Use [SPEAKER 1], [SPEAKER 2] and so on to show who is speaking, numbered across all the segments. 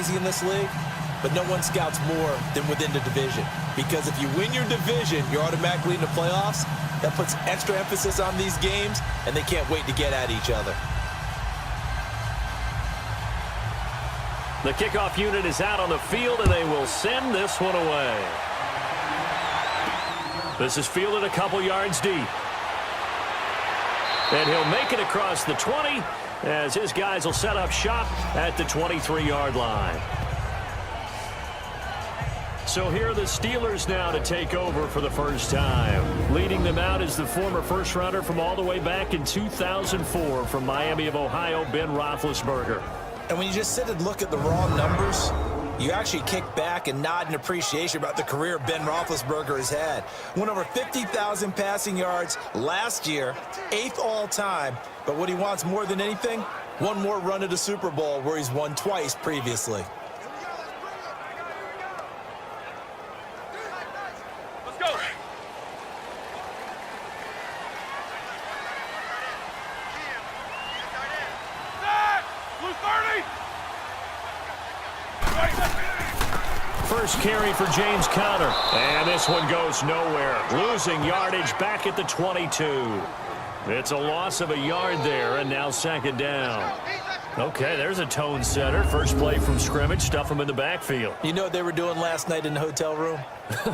[SPEAKER 1] crazy in this league, but no one scouts more than within the division. Because if you win your division, you're automatically in the playoffs. That puts extra emphasis on these games, and they can't wait to get at each other.
[SPEAKER 2] The kickoff unit is out on the field, and they will send this one away. This is fielded a couple yards deep. And he'll make it across the 20 as his guys will set up shop at the 23-yard line. So here are the Steelers now to take over for the first time. Leading them out is the former first-rounder from all the way back in 2004 from Miami of Ohio, Ben Roethlisberger.
[SPEAKER 1] And when you just sit and look at the raw numbers, you actually kick back and nod in appreciation about the career Ben Roethlisberger has had. Went over 50,000 passing yards last year, 8th all-time. But what he wants more than anything, one more run at a Super Bowl where he's won twice previously.
[SPEAKER 3] Let's go. Blue 30.
[SPEAKER 2] First carry for James Conner. And this one goes nowhere. Losing yardage back at the 22. It's a loss of a yard there, and now second down. Okay, there's a tone setter. First play from scrimmage. Stuff him in the backfield.
[SPEAKER 1] You know what they were doing last night in the hotel room?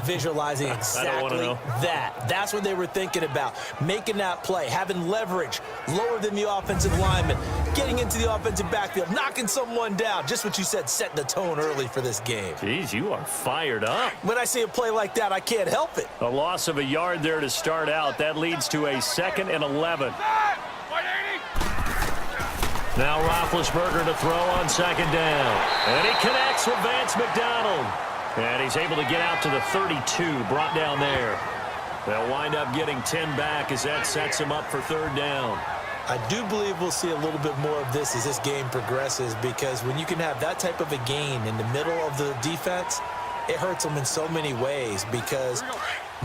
[SPEAKER 1] Visualizing exactly that. That's what they were thinking about. Making that play, having leverage, lower than the offensive lineman, getting into the offensive backfield, knocking someone down. Just what you said, setting the tone early for this game.
[SPEAKER 2] Jeez, you are fired up.
[SPEAKER 1] When I see a play like that, I can't help it.
[SPEAKER 2] A loss of a yard there to start out. That leads to a 2nd and 11. Now Roethlisberger to throw on second down. And he connects with Vance McDonald. And he's able to get out to the 32, brought down there. They'll wind up getting 10 back as that sets him up for third down.
[SPEAKER 1] I do believe we'll see a little bit more of this as this game progresses, because when you can have that type of a gain in the middle of the defense, it hurts them in so many ways, because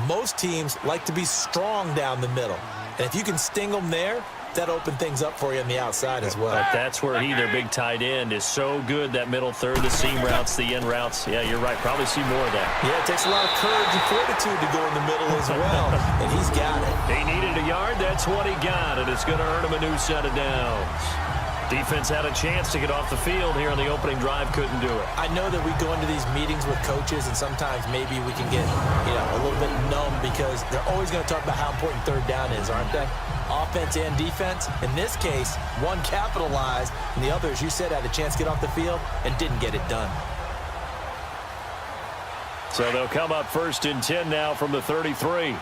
[SPEAKER 1] most teams like to be strong down the middle. And if you can sting them there, that open things up for you on the outside as well.
[SPEAKER 2] But that's where their big tight end, is so good. That middle third, the seam routes, the in routes. Yeah, you're right. Probably see more of that.
[SPEAKER 1] Yeah, it takes a lot of courage and fortitude to go in the middle as well, and he's got it.
[SPEAKER 2] He needed a yard. That's what he got, and it's going to earn him a new set of downs. Defense had a chance to get off the field here on the opening drive, couldn't do it.
[SPEAKER 1] I know that we go into these meetings with coaches, and sometimes maybe we can get a little bit numb, because they're always going to talk about how important third down is, aren't they? Offense and defense. In this case, one capitalized, and the other, as you said, had a chance to get off the field and didn't get it done.
[SPEAKER 2] So they'll come up 1st and 10 now from the 33.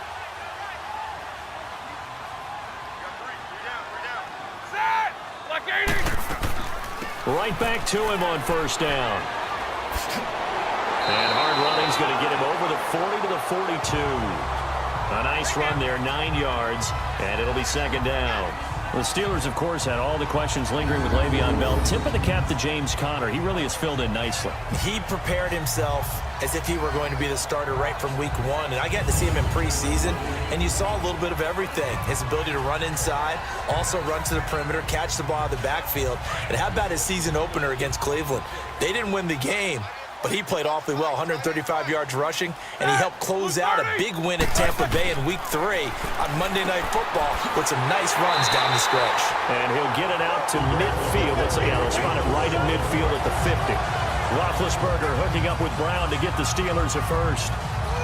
[SPEAKER 2] Right back to him on first down. And hard running's going to get him over the 40 to the 42. A nice run there, 9 yards, and it'll be second down. The Steelers, of course, had all the questions lingering with Le'Veon Bell. Tip of the cap to James Conner. He really has filled in nicely.
[SPEAKER 1] He prepared himself as if he were going to be the starter right from week 1. And I got to see him in preseason, and you saw a little bit of everything. His ability to run inside, also run to the perimeter, catch the ball out of the backfield. And how about his season opener against Cleveland? They didn't win the game, but he played awfully well, 135 yards rushing, and he helped close out a big win at Tampa Bay in Week 3 on Monday Night Football with some nice runs down the stretch.
[SPEAKER 2] And he'll get it out to midfield. Let's spot it right in midfield at the 50. Roethlisberger hooking up with Brown to get the Steelers a first.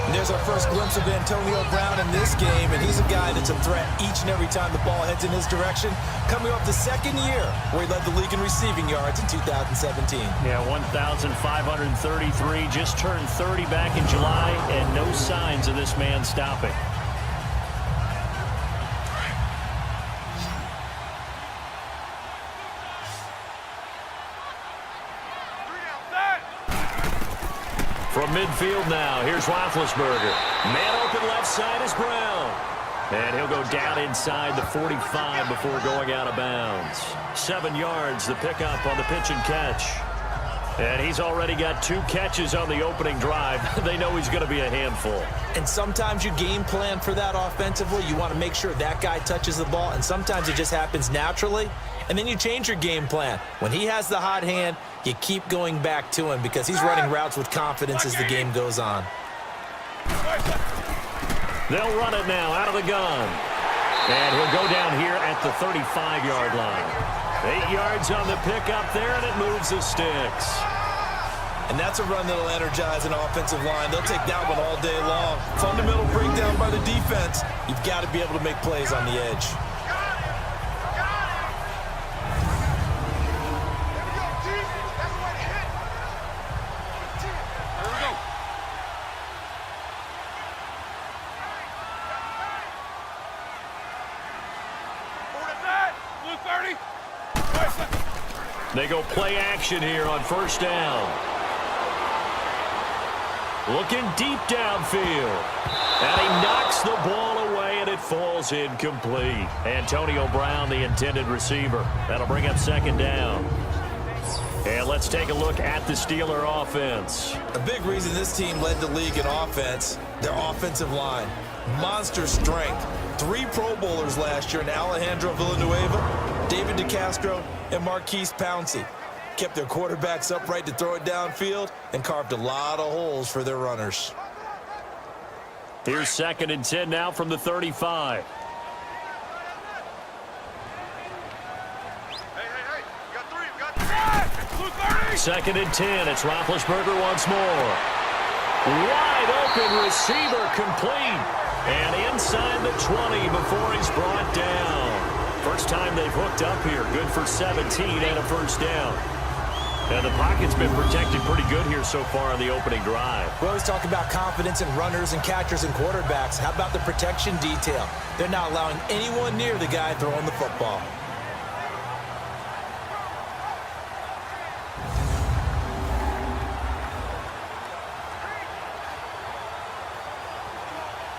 [SPEAKER 1] And there's our first glimpse of Antonio Brown in this game, and he's a guy that's a threat each and every time the ball heads in his direction, coming off the second year where he led the league in receiving yards in 2017.
[SPEAKER 2] Yeah, 1,533, just turned 30 back in July, and no signs of this man stopping. From midfield now, here's Roethlisberger. Man open left side is Brown. And he'll go down inside the 45 before going out of bounds. 7 yards, the pickup on the pitch and catch. And he's already got 2 catches on the opening drive. They know he's going to be a handful.
[SPEAKER 1] And sometimes you game plan for that offensively. You want to make sure that guy touches the ball, and sometimes it just happens naturally. and then you change your game plan. When he has the hot hand, you keep going back to him because he's running routes with confidence as the game goes on.
[SPEAKER 2] They'll run it now out of the gun. And he'll go down here at the 35-yard line. 8 yards on the pickup there, and it moves the sticks.
[SPEAKER 1] And that's a run that'll energize an offensive line. They'll take that one all day long. Fundamental breakdown by the defense. You've got to be able to make plays on the edge.
[SPEAKER 2] They go play action here on first down. Looking deep downfield. And he knocks the ball away, and it falls incomplete. Antonio Brown, the intended receiver. That'll bring up second down. And let's take a look at the Steeler offense.
[SPEAKER 1] A big reason this team led the league in offense, their offensive line. Monster strength. 3 Pro Bowlers last year in Alejandro Villanueva, David DeCastro, and Marquise Pouncey. Kept their quarterbacks upright to throw it downfield and carved a lot of holes for their runners.
[SPEAKER 2] Here's 2nd and 10 now from the 35.
[SPEAKER 3] Hey, you got 3, you got 3.
[SPEAKER 2] 2nd and 10, it's Roethlisberger once more. Wide open receiver complete. And inside the 20 before he's brought down. First time they've hooked up here. Good for 17 and a first down. And the pocket's been protected pretty good here so far on the opening drive.
[SPEAKER 1] We always talk about confidence in runners and catchers and quarterbacks. How about the protection detail? They're not allowing anyone near the guy throwing the football.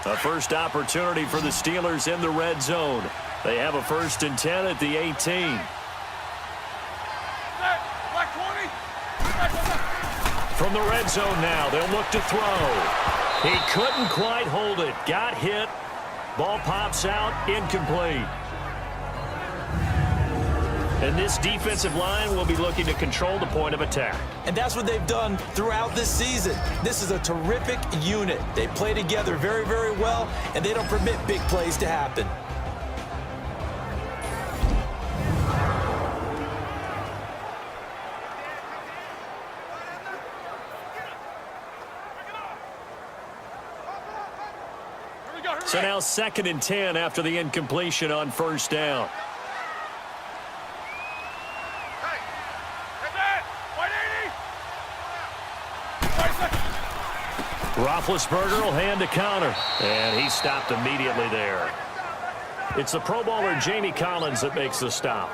[SPEAKER 2] A first opportunity for the Steelers in the red zone. They have a 1st and 10 at the 18. From the red zone now, they'll look to throw. He couldn't quite hold it. Got hit. Ball pops out. Incomplete. And this defensive line will be looking to control the point of attack.
[SPEAKER 1] And that's what they've done throughout this season. This is a terrific unit. They play together very, very well, and they don't permit big plays to happen.
[SPEAKER 2] So now 2nd and 10 after the incompletion on first down. Roethlisberger will hand a counter, and he stopped immediately there. It's the Pro Bowler Jamie Collins that makes the stop.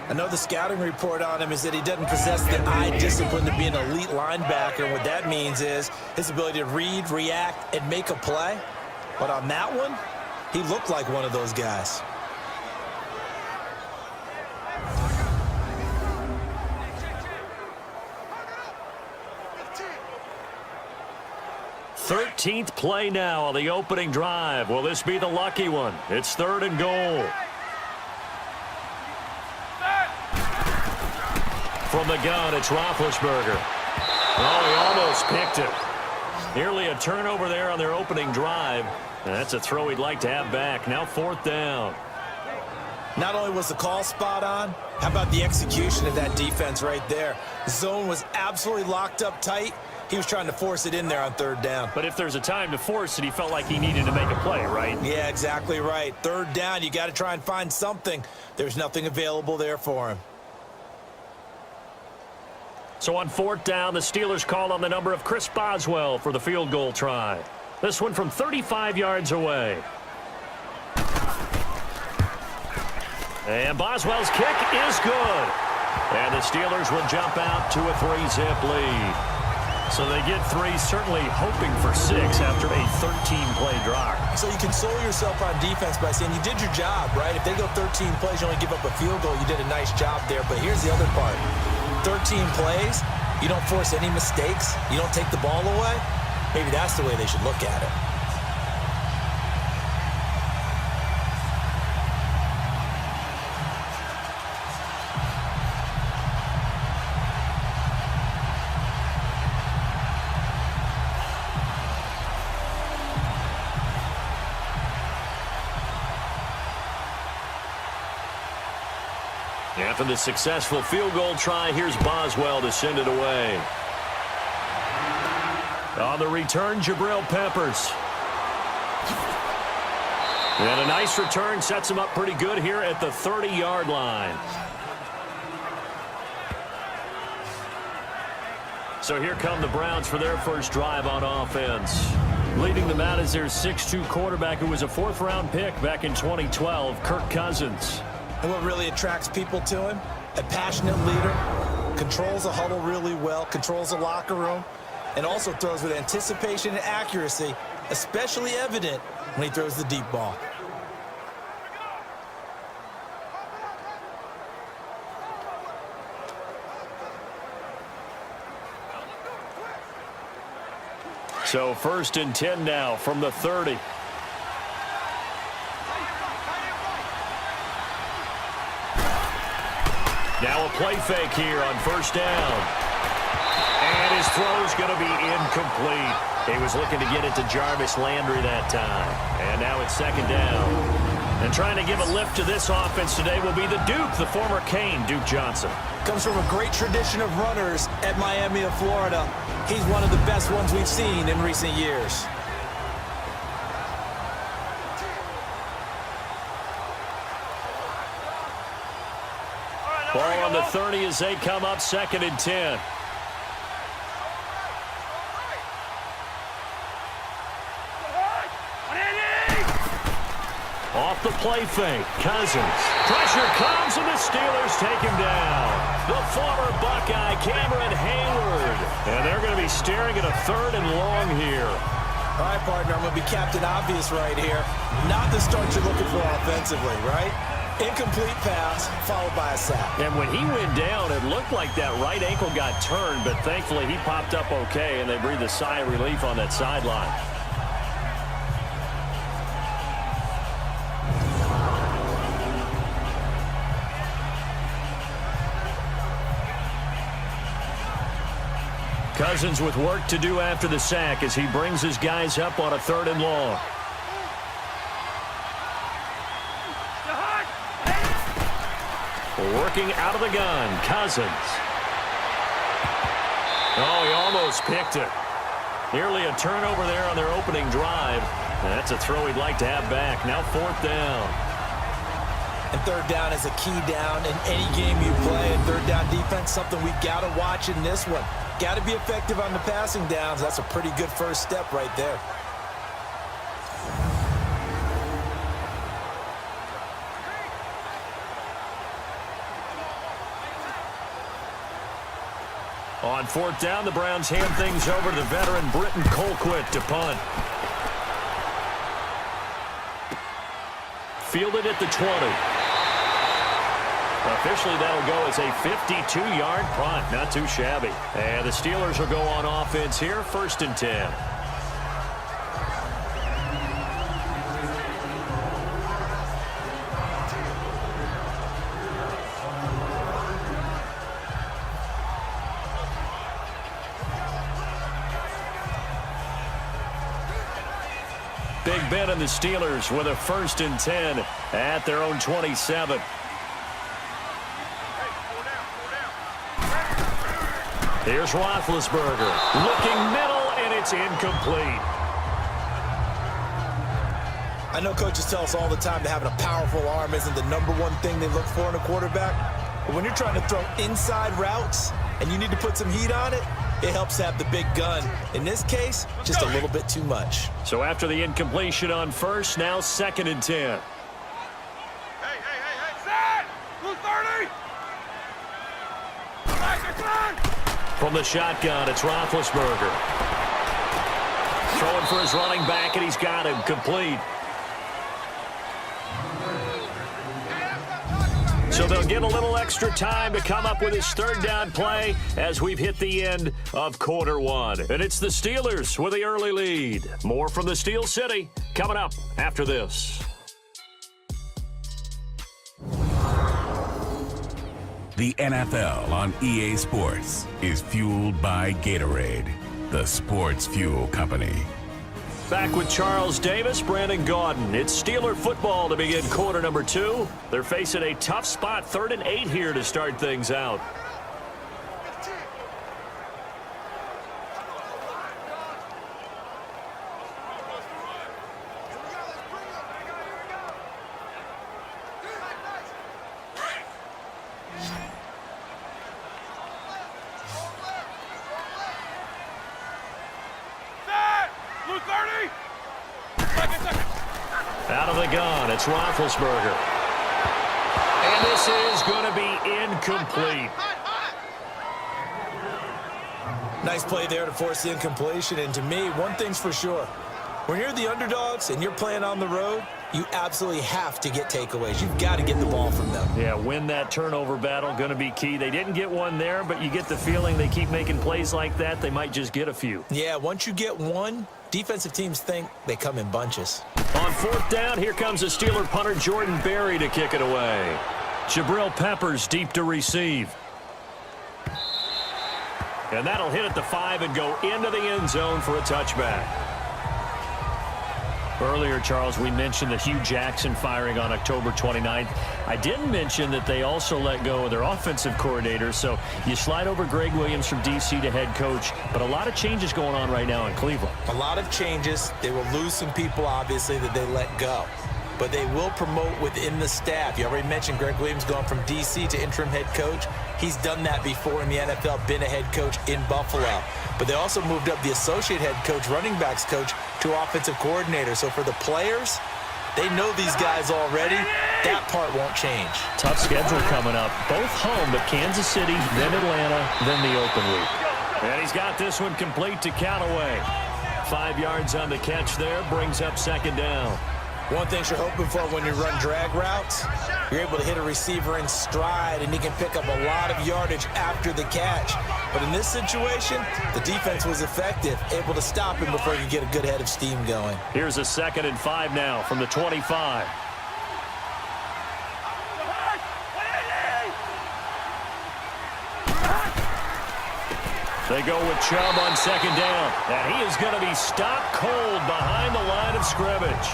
[SPEAKER 1] I know the scouting report on him is that he doesn't possess the eye discipline to be an elite linebacker. What that means is his ability to read, react, and make a play. But on that one, he looked like one of those guys.
[SPEAKER 2] Thirteenth play now on the opening drive. Will this be the lucky one? It's 3rd and goal. From the gun, it's Roethlisberger. Oh, he almost picked it. Nearly a turnover there on their opening drive. And that's a throw he'd like to have back. Now 4th down.
[SPEAKER 1] Not only was the call spot on, how about the execution of that defense right there? The zone was absolutely locked up tight. He was trying to force it in there on 3rd down.
[SPEAKER 2] But if there's a time to force it, he felt like he needed to make a play, right?
[SPEAKER 1] Yeah, exactly right. 3rd down, you got to try and find something. There's nothing available there for him.
[SPEAKER 2] So on 4th down, the Steelers call on the number of Chris Boswell for the field goal try. This one from 35 yards away. And Boswell's kick is good. And the Steelers will jump out to a 3-zip lead. So they get 3, certainly hoping for 6 after a 13-play drive.
[SPEAKER 1] So you console yourself on defense by saying you did your job, right? If they go 13 plays, you only give up a field goal, you did a nice job there. But here's the other part. 13 plays, you don't force any mistakes, you don't take the ball away. Maybe that's the way they should look at it.
[SPEAKER 2] After the successful field goal try, here's Boswell to send it away. On the return, Jabril Peppers. And a nice return sets him up pretty good here at the 30-yard line. So here come the Browns for their first drive on offense. Leading them out is their 6'2 quarterback who was a fourth-round pick back in 2012, Kirk Cousins.
[SPEAKER 1] And what really attracts people to him? A passionate leader, controls the huddle really well, controls the locker room, and also throws with anticipation and accuracy, especially evident when he throws the deep ball.
[SPEAKER 2] So 1st and 10 now from the 30. Now a play fake here on 1st down. And his throw's going to be incomplete. He was looking to get it to Jarvis Landry that time. And now it's 2nd down. And trying to give a lift to this offense today will be the Duke, the former Cane, Duke Johnson.
[SPEAKER 1] Comes from a great tradition of runners at Miami of Florida. He's one of the best ones we've seen in recent years.
[SPEAKER 2] Ball on the 30 as they come up 2nd and 10. Off the play fake, Cousins. Pressure comes and the Steelers take him down. The former Buckeye, Cameron Hayward. And they're going to be staring at a 3rd and long here.
[SPEAKER 1] All right, partner, I'm going to be Captain Obvious right here. Not the start you're looking for offensively, right? Incomplete pass, followed by a sack.
[SPEAKER 2] And when he went down, it looked like that right ankle got turned, but thankfully he popped up okay, and they breathed a sigh of relief on that sideline. Cousins with work to do after the sack as he brings his guys up on a 3rd and long. Working out of the gun, Cousins. Oh, he almost picked it. Nearly a turnover there on their opening drive. And that's a throw he'd like to have back. Now 4th down.
[SPEAKER 1] And 3rd down is a key down in any game you play. And 3rd down defense, something we got to watch in this one. Got to be effective on the passing downs. That's a pretty good first step right there.
[SPEAKER 2] On 4th down, the Browns hand things over to the veteran Britton Colquitt to punt. Fielded at the 20. Officially, that'll go as a 52-yard punt. Not too shabby. And the Steelers will go on offense here, 1st and 10. Big Ben and the Steelers with a 1st and 10 at their own 27. Here's Roethlisberger. Looking middle, and it's incomplete.
[SPEAKER 1] I know coaches tell us all the time that having a powerful arm isn't the #1 thing they look for in a quarterback. But when you're trying to throw inside routes and you need to put some heat on it, it helps have the big gun. In this case, just a little bit too much.
[SPEAKER 2] So after the incompletion on 1st, now 2nd and 10.
[SPEAKER 3] Hey, set! Blue 30!
[SPEAKER 2] From the shotgun, it's Roethlisberger. Throwing for his running back, and he's got him complete. So they'll get a little extra time to come up with his 3rd down play as we've hit the end of Q1. And it's the Steelers with the early lead. More from the Steel City coming up after this.
[SPEAKER 4] The NFL on EA Sports is fueled by Gatorade, the sports fuel company.
[SPEAKER 2] Back with Charles Davis, Brandon Gaudin. It's Steeler football to begin quarter number 2. They're facing a tough spot, 3rd and 8 here to start things out. Out of the gun, it's Roethlisberger. And this is going to be incomplete.
[SPEAKER 1] Nice play there to force the incompletion. And to me, one thing's for sure. When you're the underdogs and you're playing on the road, you absolutely have to get takeaways. You've got to get the ball from them.
[SPEAKER 2] Yeah, win that turnover battle, going to be key. They didn't get one there, but you get the feeling they keep making plays like that, they might just get a few.
[SPEAKER 1] Yeah, once you get one, defensive teams think they come in bunches.
[SPEAKER 2] On 4th down, here comes the Steeler punter Jordan Berry to kick it away. Jabril Peppers deep to receive. And that'll hit at the 5 and go into the end zone for a touchback. Earlier, Charles, we mentioned the Hugh Jackson firing on October 29th. I didn't mention that they also let go of their offensive coordinator, so you slide over Greg Williams from D.C. to head coach, but a lot of changes going on right now in Cleveland.
[SPEAKER 1] A lot of changes. They will lose some people, obviously, that they let go. But they will promote within the staff. You already mentioned Greg Williams going from D.C. to interim head coach. He's done that before in the NFL, been a head coach in Buffalo. But they also moved up the associate head coach, running backs coach, to offensive coordinator. So for the players, they know these guys already. That part won't change.
[SPEAKER 2] Tough schedule coming up. Both home, but Kansas City, then Atlanta, then the open week. And he's got this one complete to Callaway. 5 yards on the catch there, brings up 2nd down.
[SPEAKER 1] One thing you're hoping for when you run drag routes, you're able to hit a receiver in stride, and he can pick up a lot of yardage after the catch. But in this situation, the defense was effective, able to stop him before he could get a good head of steam going.
[SPEAKER 2] Here's a 2nd and 5 now from the 25. They go with Chubb on 2nd down, and he is going to be stopped cold behind the line of scrimmage.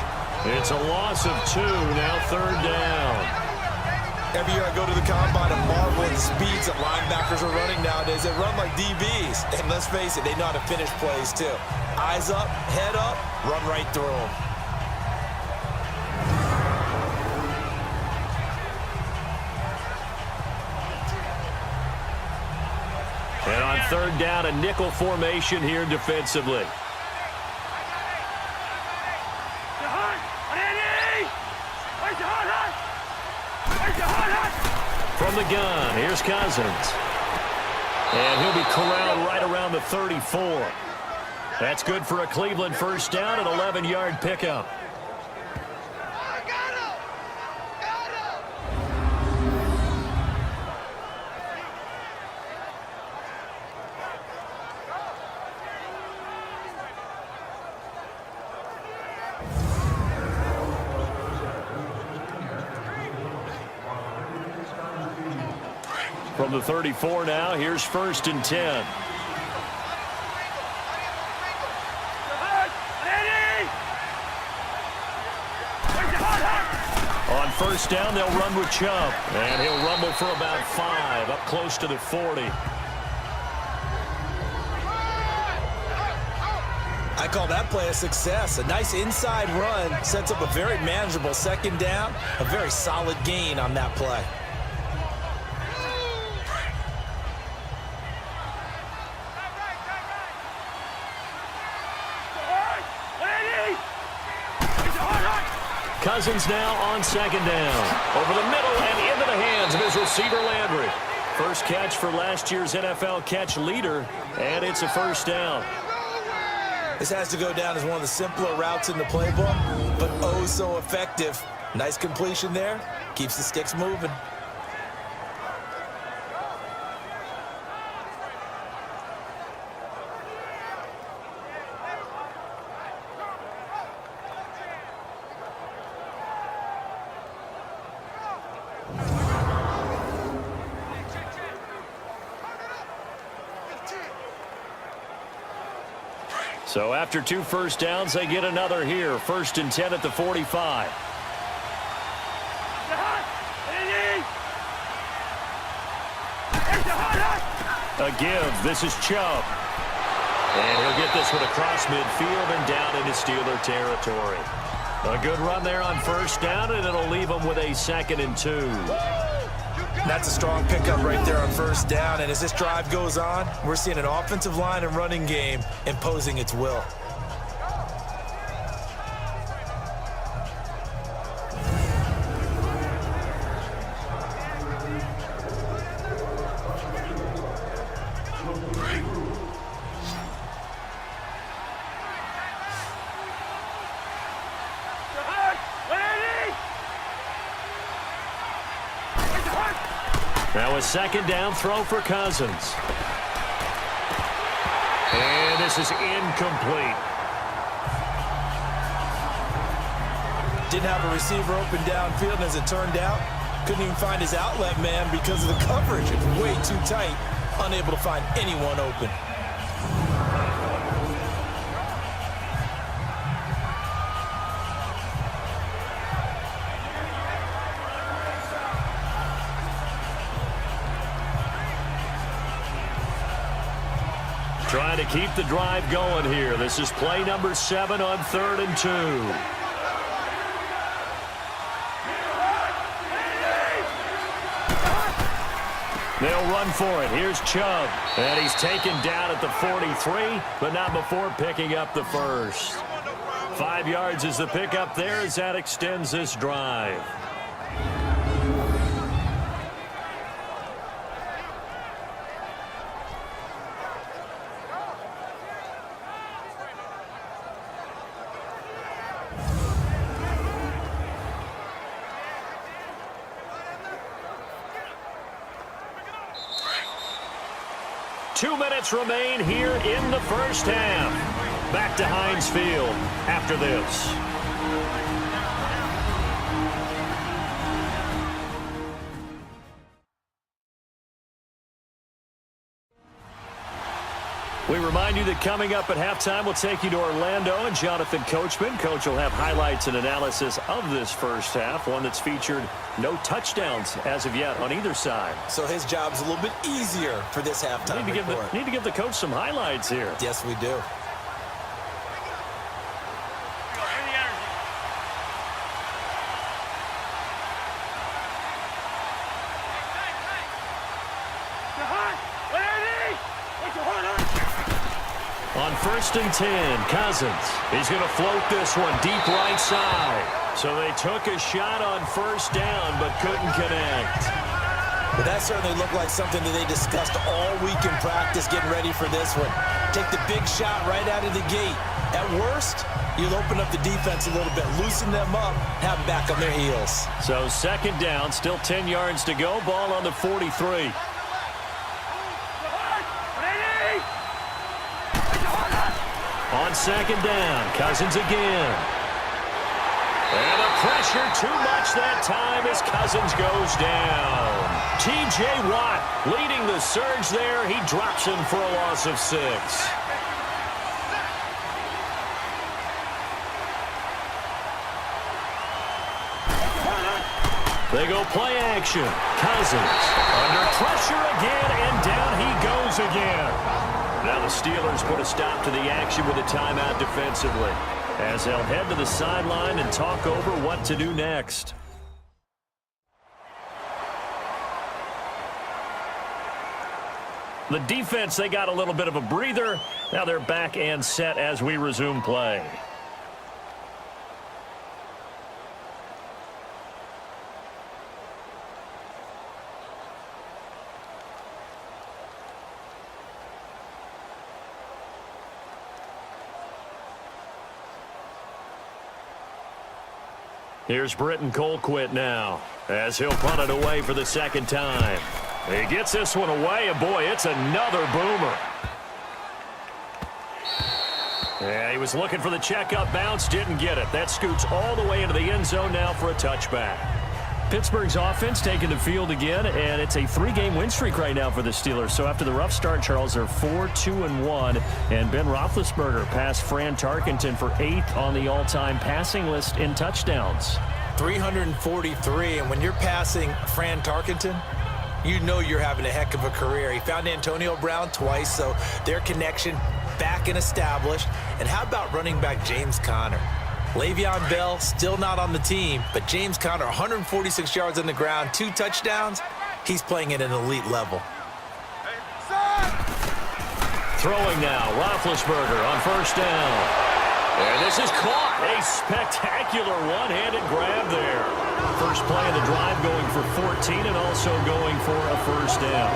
[SPEAKER 2] It's a loss of 2, now 3rd down.
[SPEAKER 1] Every year I go to the combine and marvel at the speeds that linebackers are running nowadays. They run like DBs. And let's face it, they know how to finish plays too. Eyes up, head up, run right through them.
[SPEAKER 2] And on 3rd down, a nickel formation here defensively. From the gun, here's Cousins. And he'll be corralled right around the 34. That's good for a Cleveland 1st down, an 11-yard pickup. From the 34 now, here's 1st and 10. On 1st down, they'll run with Chubb. And he'll rumble for about 5, up close to the 40.
[SPEAKER 1] I call that play a success. A nice inside run sets up a very manageable 2nd down. A very solid gain on that play.
[SPEAKER 2] Cousins now on 2nd down. Over the middle and into the hands of his receiver Landry. First catch for last year's NFL catch leader, and it's a 1st down.
[SPEAKER 1] This has to go down as one of the simpler routes in the playbook, but oh so effective. Nice completion there. Keeps the sticks moving.
[SPEAKER 2] So after 2 first downs, they get another here. 1st and 10 at the 45. A give. This is Chubb. And he'll get this one across midfield and down into Steeler territory. A good run there on 1st down, and it'll leave them with a 2nd and 2.
[SPEAKER 1] That's a strong pickup right there on 1st down. And as this drive goes on, we're seeing an offensive line and running game imposing its will.
[SPEAKER 2] Now a 2nd down throw for Cousins. And this is incomplete.
[SPEAKER 1] Didn't have a receiver open downfield, and as it turned out, couldn't even find his outlet man because of the coverage. It's way too tight, unable to find anyone open.
[SPEAKER 2] Trying to keep the drive going here. This is play number 7 on 3rd and 2. They'll run for it. Here's Chubb. And he's taken down at the 43, but not before picking up the 1st. 5 yards is the pickup there as that extends this drive. Two minutes remain here in the 1st half. Back to Heinz Field after this. We remind you that coming up at halftime, we'll take you to Orlando and Jonathan Coachman. Coach will have highlights and analysis of this 1st half, one that's featured no touchdowns as of yet on either side.
[SPEAKER 1] So his job's a little bit easier for this halftime report.
[SPEAKER 2] Need to give the coach some highlights here.
[SPEAKER 1] Yes, we do.
[SPEAKER 2] On 1st and 10, Cousins. He's going to float this one deep right side. So they took a shot on 1st down, but couldn't connect.
[SPEAKER 1] But that certainly looked like something that they discussed all week in practice getting ready for this one. Take the big shot right out of the gate. At worst, you'll open up the defense a little bit, loosen them up, have them back on their heels.
[SPEAKER 2] So 2nd down, still 10 yards to go. Ball on the 43. On 2nd down, Cousins again. And the pressure too much that time as Cousins goes down. T.J. Watt leading the surge there. He drops him for a loss of 6. They go play action. Cousins under pressure again, and down he goes again. Now the Steelers put a stop to the action with a timeout defensively, as they'll head to the sideline and talk over what to do next. The defense, they got a little bit of a breather. Now they're back and set as we resume play. Here's Britton Colquitt now, as he'll punt it away for the 2nd time. He gets this one away, and boy, it's another boomer. Yeah, he was looking for the checkup bounce, didn't get it. That scoots all the way into the end zone now for a touchback. Pittsburgh's offense taking the field again, and it's a 3-game win streak right now for the Steelers. So after the rough start, Charles, they're 4-2-1, and Ben Roethlisberger passed Fran Tarkenton for 8th on the all-time passing list in touchdowns.
[SPEAKER 1] 343, and when you're passing Fran Tarkenton, you know you're having a heck of a career. He found Antonio Brown twice, so their connection back and established. And how about running back James Conner? Le'Veon Bell still not on the team, but James Conner, 146 yards on the ground, 2 touchdowns. He's playing at an elite level.
[SPEAKER 2] Throwing now, Roethlisberger on first down. And this is caught. A spectacular one-handed grab there. First play of the drive going for 14 and also going for a first down.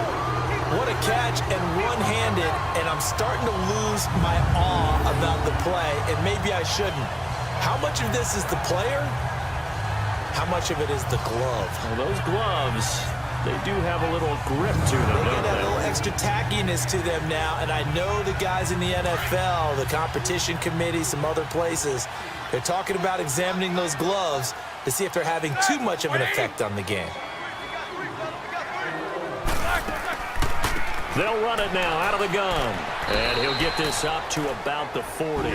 [SPEAKER 1] What a catch and one-handed, and I'm starting to lose my awe about the play, and maybe I shouldn't. How much of this is the player? How much of it is the glove?
[SPEAKER 2] Well, those gloves, they do have a little grip to them,
[SPEAKER 1] They
[SPEAKER 2] don't
[SPEAKER 1] get a
[SPEAKER 2] they?
[SPEAKER 1] little extra tackiness to them now, and I know the guys in the NFL, the competition committee, some other places, they're talking about examining those gloves to see if they're having too much of an effect on the game.
[SPEAKER 2] They'll run it now out of the gun. And he'll get this up to about the 40.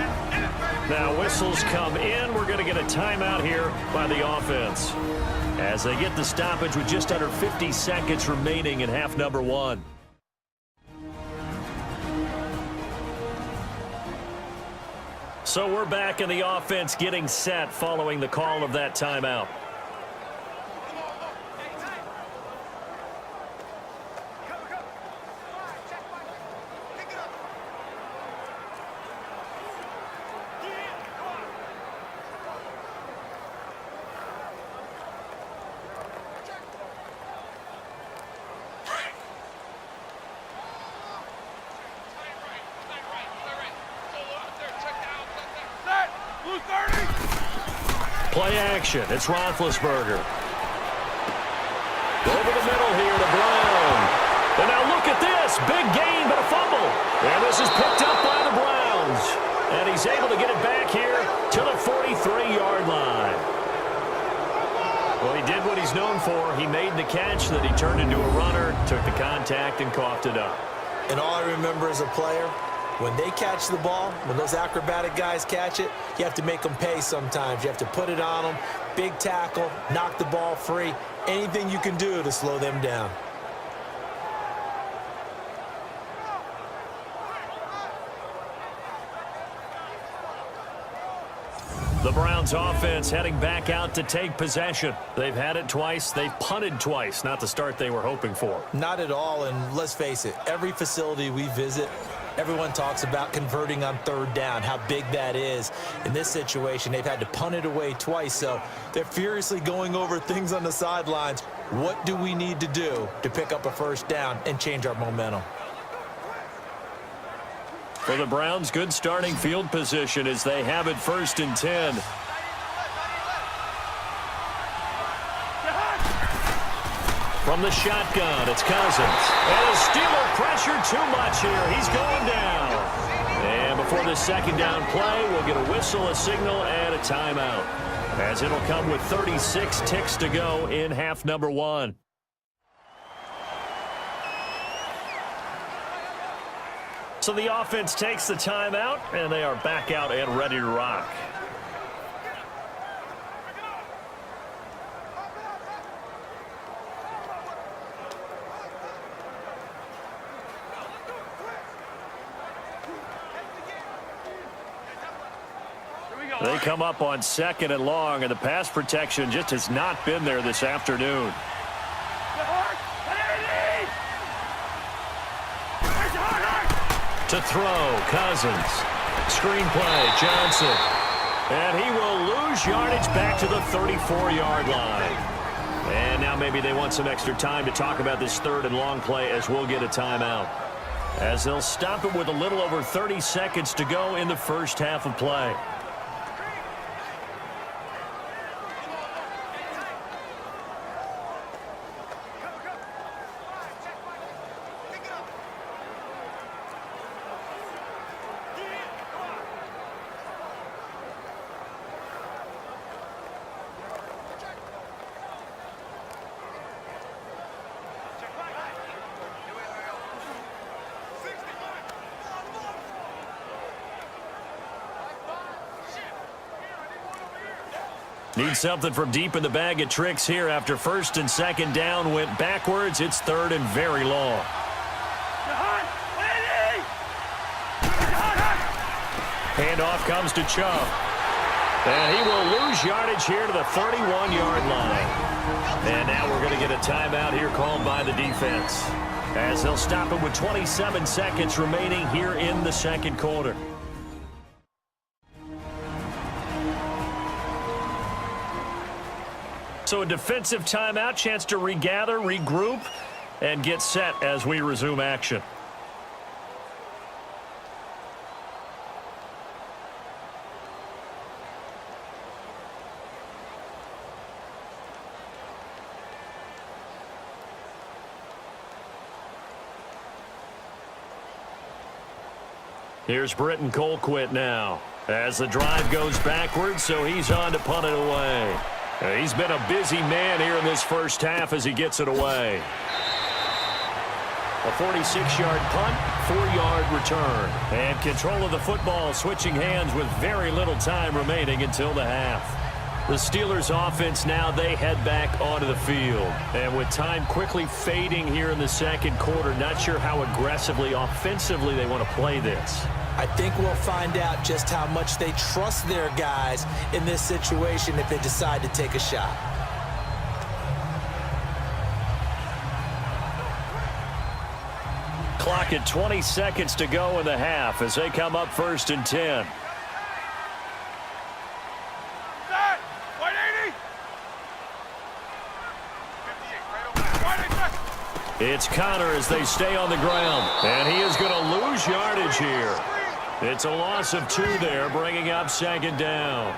[SPEAKER 2] Now whistles come in. We're going to get a timeout here by the offense as they get the stoppage with just under 50 seconds remaining in half number 1. So we're back in the offense getting set following the call of that timeout. Play action. It's Roethlisberger. Over the middle here to Brown. And now look at this. Big gain, but a fumble. And this is picked up by the Browns. And he's able to get it back here to the 43-yard line. Well, he did what he's known for. He made the catch that he turned into a runner, took the contact, and coughed it up.
[SPEAKER 1] And all I remember as a player, when they catch the ball, when those acrobatic guys catch it, you have to make them pay sometimes. You have to put it on them, big tackle, knock the ball free, anything you can do to slow them down.
[SPEAKER 2] The Browns offense heading back out to take possession. They've had it twice. They've punted twice. Not the start they were hoping for.
[SPEAKER 1] Not at all, and let's face it, every facility we visit, everyone talks about converting on third down, how big that is. In this situation, they've had to punt it away twice, so they're furiously going over things on the sidelines. What do we need to do to pick up a first down and change our momentum?
[SPEAKER 2] For the Browns, good starting field position as they have it 1st and 10. From the shotgun, it's Cousins. And a Steeler pressure too much here. He's going down. And before the second down play, we'll get a whistle, a signal, and a timeout, as it'll come with 36 ticks to go in half number 1. So the offense takes the timeout, and they are back out and ready to rock. They come up on 2nd and long, and the pass protection just has not been there this afternoon. To throw, Cousins. Screenplay, Johnson. And he will lose yardage back to the 34-yard line. And now maybe they want some extra time to talk about this 3rd and long play, as we'll get a timeout, as they'll stop it with a little over 30 seconds to go in the first half of play. Need something from deep in the bag of tricks here after first and second down went backwards. It's third and very long. Handoff comes to Chubb. And he will lose yardage here to the 31-yard line. And now we're going to get a timeout here called by the defense, as they'll stop it with 27 seconds remaining here in the second quarter. So a defensive timeout, chance to regather, regroup, and get set as we resume action. Here's Britton Colquitt now as the drive goes backwards, so he's on to punt it away. He's been a busy man here in this first half as he gets it away. A 46-yard punt, 4-yard return. And control of the football switching hands with very little time remaining until the half. The Steelers offense now, they head back onto the field. And with time quickly fading here in the second quarter, not sure how aggressively, offensively they want to play this.
[SPEAKER 1] I think we'll find out just how much they trust their guys in this situation if they decide to take a shot.
[SPEAKER 2] Clock at 20 seconds to go in the half as they come up first and 10. It's Connor as they stay on the ground. And he is going to lose yardage here. It's a loss of 2 there, bringing up second down.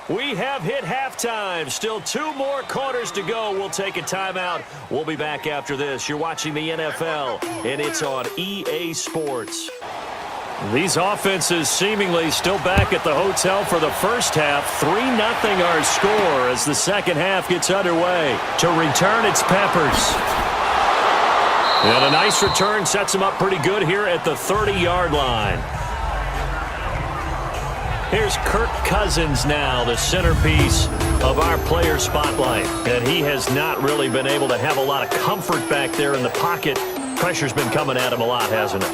[SPEAKER 2] We have hit halftime. Still 2 more quarters to go. We'll take a timeout. We'll be back after this. You're watching the NFL, and it's on EA Sports. These offenses seemingly still back at the hotel for the first half. 3-0 our score as the second half gets underway. To return, it's Peppers. And a nice return sets them up pretty good here at the 30-yard line. Here's Kirk Cousins now, the centerpiece of our player spotlight. And he has not really been able to have a lot of comfort back there in the pocket. Pressure's been coming at him a lot, hasn't it?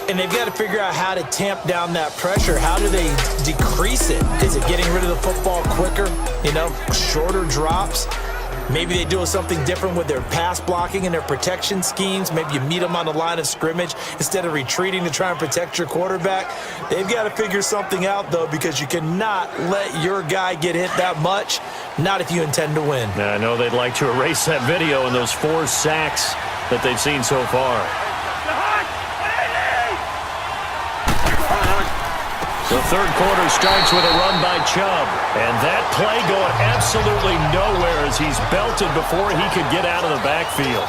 [SPEAKER 1] And they've got to figure out how to tamp down that pressure. How do they decrease it? Is it getting rid of the football quicker? You know, shorter drops? Maybe they do something different with their pass blocking and their protection schemes. Maybe you meet them on the line of scrimmage instead of retreating to try and protect your quarterback. They've got to figure something out, though, because you cannot let your guy get hit that much, not if you intend to win.
[SPEAKER 2] I know they'd like to erase that video and those 4 sacks that they've seen so far. The third quarter starts with a run by Chubb. And that play going absolutely nowhere as he's belted before he could get out of the backfield.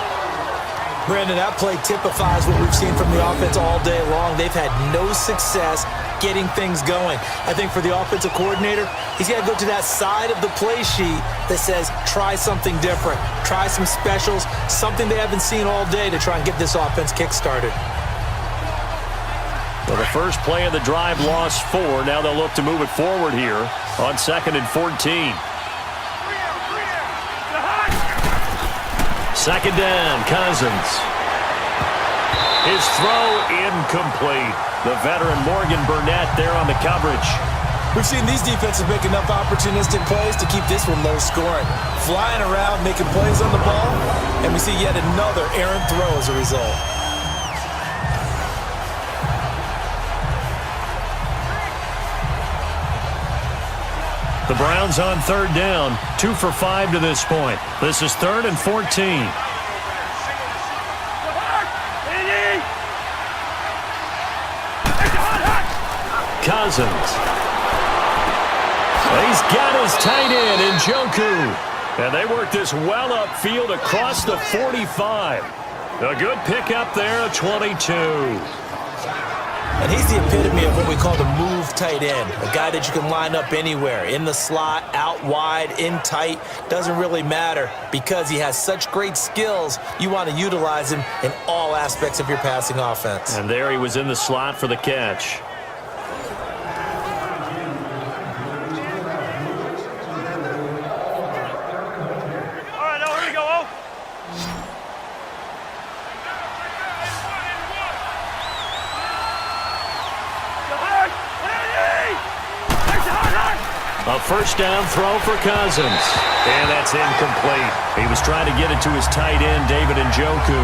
[SPEAKER 1] Brandon, that play typifies what we've seen from the offense all day long. They've had no success getting things going. I think for the offensive coordinator, he's got to go to that side of the play sheet that says, try something different. Try some specials, something they haven't seen all day to try and get this offense kick-started.
[SPEAKER 2] Well, the first play of the drive lost 4. Now they'll look to move it forward here on 2nd and 14. Second down, Cousins. His throw incomplete. The veteran Morgan Burnett there on the coverage.
[SPEAKER 1] We've seen these defenses make enough opportunistic plays to keep this one low scoring. Flying around, making plays on the ball, and we see yet another errant throw as a result.
[SPEAKER 2] The Browns on third down, 2 for 5 to this point. This is 3rd and 14. Cousins. He's got his tight end in Njoku. And they work this well upfield across the 45. A good pickup there, a 22.
[SPEAKER 1] And he's the epitome of what we call the move tight end, a guy that you can line up anywhere, in the slot, out wide, in tight, doesn't really matter because he has such great skills. You want to utilize him in all aspects of your passing offense.
[SPEAKER 2] And there he was in the slot for the catch. A first down throw for Cousins. And that's incomplete. He was trying to get it to his tight end, David Njoku.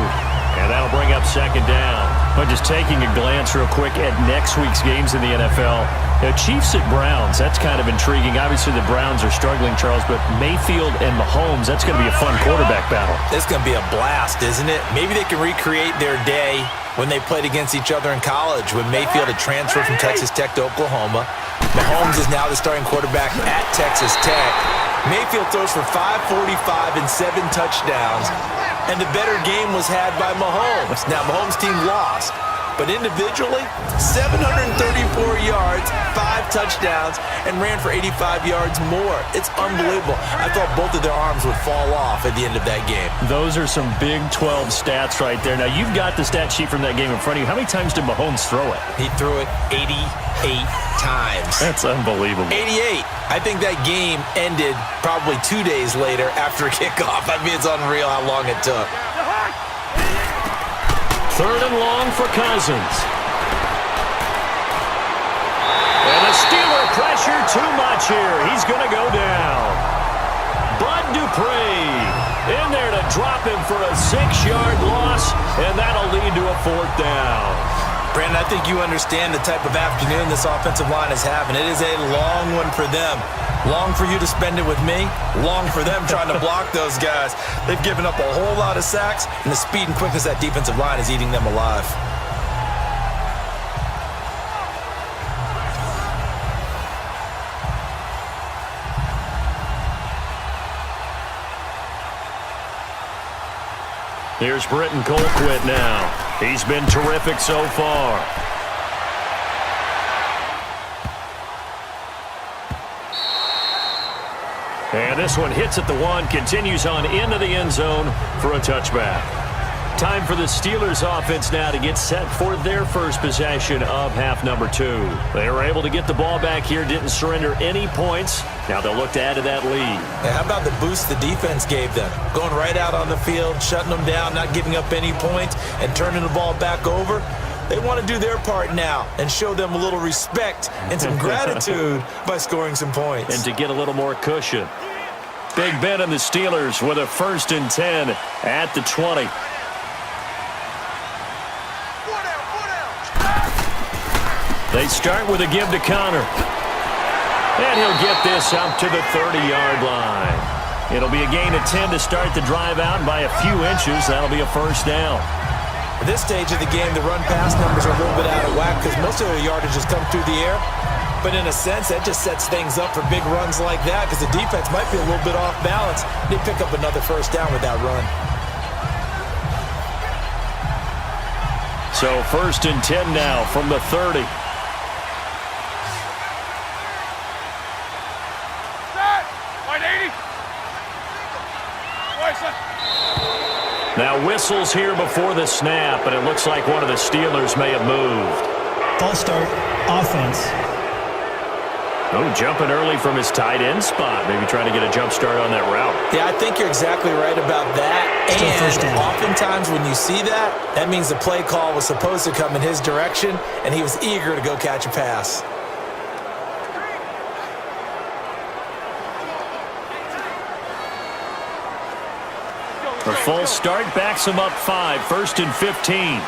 [SPEAKER 2] And that'll bring up second down. But just taking a glance real quick at next week's games in the NFL. The Chiefs at Browns, that's kind of intriguing. Obviously, the Browns are struggling, Charles, but Mayfield and Mahomes, that's going to be a fun quarterback battle.
[SPEAKER 1] It's going to be a blast, isn't it? Maybe they can recreate their day when they played against each other in college, when Mayfield had transferred from Texas Tech to Oklahoma. Mahomes is now the starting quarterback at Texas Tech. Mayfield throws for 545 and 7 touchdowns, and the better game was had by Mahomes. Now, Mahomes' team lost, but individually, 734 yards, 5 touchdowns, and ran for 85 yards more. It's unbelievable. I thought both of their arms would fall off at the end of that game.
[SPEAKER 2] Those are some Big 12 stats right there. Now, you've got the stat sheet from that game in front of you. How many times did Mahomes throw it?
[SPEAKER 1] He threw it 88 times.
[SPEAKER 2] That's unbelievable.
[SPEAKER 1] 88. I think that game ended probably 2 days later after kickoff. I mean, it's unreal how long it took.
[SPEAKER 2] Third and long for Cousins. And the Steeler pressure too much here. He's going to go down. Bud Dupree in there to drop him for a 6-yard loss, and that'll lead to a 4th down.
[SPEAKER 1] Brandon, I think you understand the type of afternoon this offensive line is having. It is a long one for them. Long for you to spend it with me. Long for them trying to block those guys. They've given up a whole lot of sacks, and the speed and quickness of that defensive line is eating them alive.
[SPEAKER 2] Here's Britton Colquitt now. He's been terrific so far. And this one hits at the 1, continues on into the end zone for a touchback. Time for the Steelers offense now to get set for their first possession of half number 2. They were able to get the ball back here, didn't surrender any points. Now they'll look to add to that lead.
[SPEAKER 1] Yeah, how about the boost the defense gave them? Going right out on the field, shutting them down, not giving up any points, and turning the ball back over. They want to do their part now and show them a little respect and some gratitude by scoring some points.
[SPEAKER 2] And to get a little more cushion. Big Ben and the Steelers with a 1st and 10 at the 20. They start with a give to Connor. And he'll get this up to the 30-yard line. It'll be a gain of 10 to start the drive out, and by a few inches, that'll be a 1st down.
[SPEAKER 1] At this stage of the game, the run-pass numbers are a little bit out of whack because most of the yardage has come through the air. But in a sense, that just sets things up for big runs like that because the defense might be a little bit off balance. They pick up another 1st down with that run.
[SPEAKER 2] So 1st and 10 now from the 30. Now whistles here before the snap, and it looks like one of the Steelers may have moved.
[SPEAKER 5] False start, offense.
[SPEAKER 2] Oh, jumping early from his tight end spot. Maybe trying to get a jump start on that route.
[SPEAKER 1] Yeah, I think you're exactly right about that.
[SPEAKER 5] Still first
[SPEAKER 1] and
[SPEAKER 5] down.
[SPEAKER 1] oftentimes when you see that, that means the play call was supposed to come in his direction, and he was eager to go catch a pass.
[SPEAKER 2] A false start backs him up 5, 1st and 15.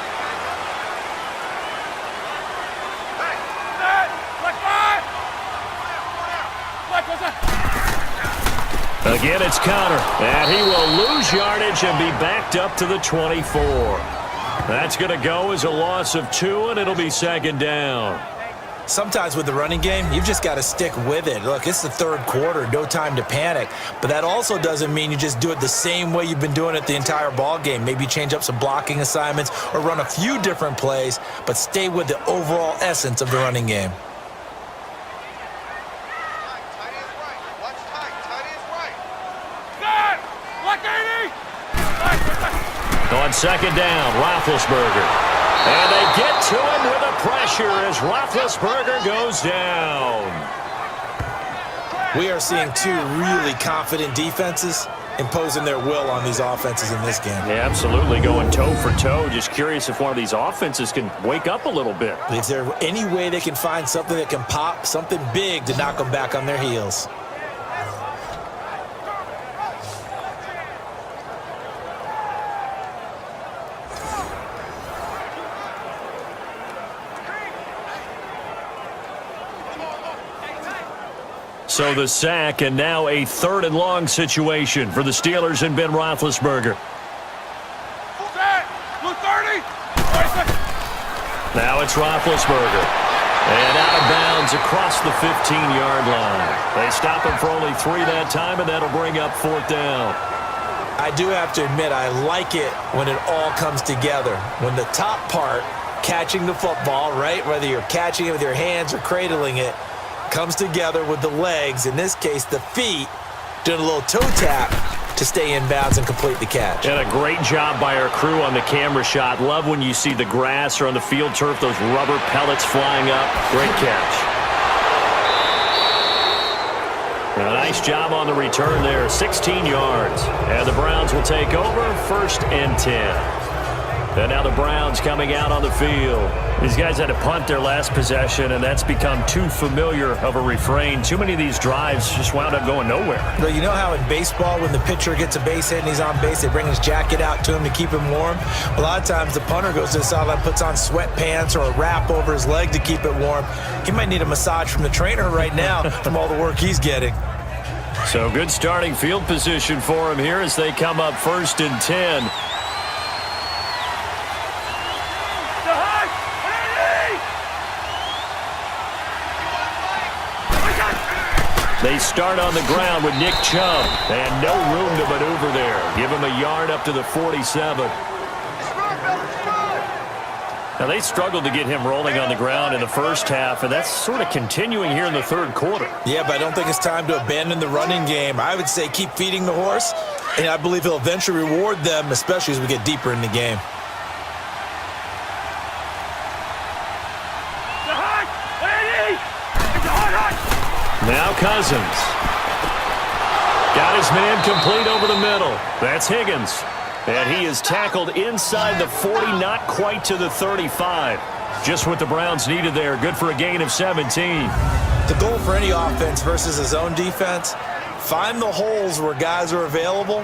[SPEAKER 2] Again, it's Connor, and he will lose yardage and be backed up to the 24. That's going to go as a loss of 2, and it'll be 2nd down.
[SPEAKER 1] Sometimes with the running game, you've just got to stick with it. Look, it's the third quarter, no time to panic. But that also doesn't mean you just do it the same way you've been doing it the entire ball game. Maybe change up some blocking assignments or run a few different plays, but stay with the overall essence of the running game.
[SPEAKER 2] On second down, Roethlisberger. And they get to him with the pressure as Roethlisberger goes down.
[SPEAKER 1] We are seeing two really confident defenses imposing their will on these offenses in this game.
[SPEAKER 2] Yeah, absolutely, going toe for toe. Just curious if one of these offenses can wake up a little bit.
[SPEAKER 1] Is there any way they can find something that can pop, something big to knock them back on their heels?
[SPEAKER 2] So the sack, and now a 3rd and long situation for the Steelers and Ben Roethlisberger. Now it's Roethlisberger. And out of bounds across the 15-yard line. They stop him for only 3 that time, and that'll bring up 4th down.
[SPEAKER 1] I do have to admit, I like it when it all comes together. When the top part, catching the football, right, whether you're catching it with your hands or cradling it, comes together with the legs, in this case the feet, doing a little toe tap to stay in bounds and complete the catch.
[SPEAKER 2] And a great job by our crew on the camera shot. Love when you see the grass or on the field turf, those rubber pellets flying up. Great catch. And a nice job on the return there, 16 yards. And the Browns will take over, 1st and 10. And now the Browns coming out on the field. These guys had to punt their last possession, and that's become too familiar of a refrain. Too many of these drives just wound up going nowhere.
[SPEAKER 1] But you know how in baseball, when the pitcher gets a base hit and he's on base, they bring his jacket out to him to keep him warm? A lot of times the punter goes to the sideline, puts on sweatpants or a wrap over his leg to keep it warm. He might need a massage from the trainer right now from all the work he's getting.
[SPEAKER 2] So good starting field position for him here as they come up 1st and 10. They start on the ground with Nick Chubb, and no room to maneuver there. Give him a yard up to the 47. Now, they struggled to get him rolling on the ground in the first half, and that's sort of continuing here in the 3rd quarter.
[SPEAKER 1] Yeah, but I don't think it's time to abandon the running game. I would say keep feeding the horse, and I believe he'll eventually reward them, especially as we get deeper in the game.
[SPEAKER 2] Now Cousins. Got his man complete over the middle. That's Higgins. And he is tackled inside the 40, not quite to the 35. Just what the Browns needed there. Good for a gain of 17.
[SPEAKER 1] The goal for any offense versus his own defense, find the holes where guys are available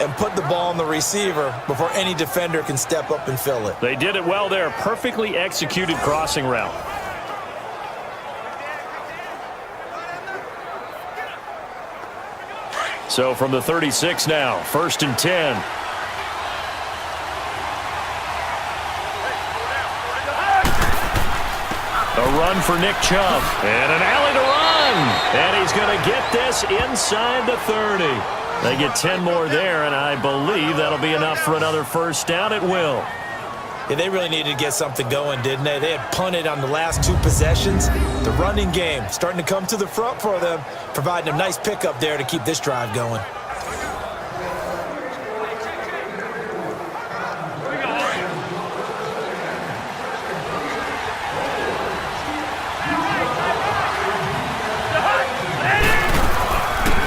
[SPEAKER 1] and put the ball on the receiver before any defender can step up and fill it.
[SPEAKER 2] They did it well there. Perfectly executed crossing route. So from the 36 now, 1st and 10. A run for Nick Chubb. And an alley to run. And he's going to get this inside the 30. They get 10 more there, and I believe that'll be enough for another 1st down. It will.
[SPEAKER 1] Yeah, they really needed to get something going, didn't they? They had punted on the last 2 possessions. The running game starting to come to the front for them, providing a nice pickup there to keep this drive going.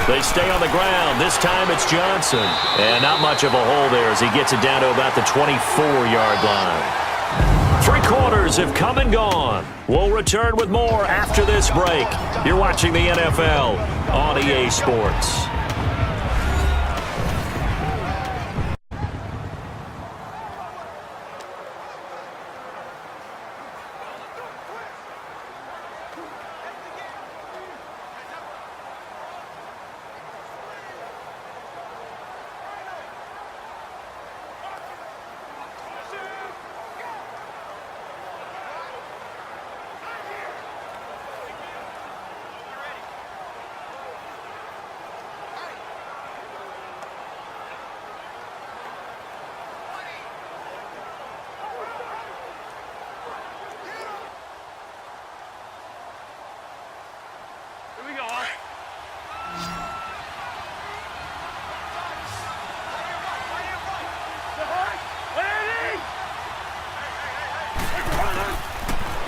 [SPEAKER 2] They stay on the ground. This time it's Johnson. And not much of a hole there as he gets it down to about the 24-yard line. 3 quarters have come and gone. We'll return with more after this break. You're watching the NFL on EA Sports.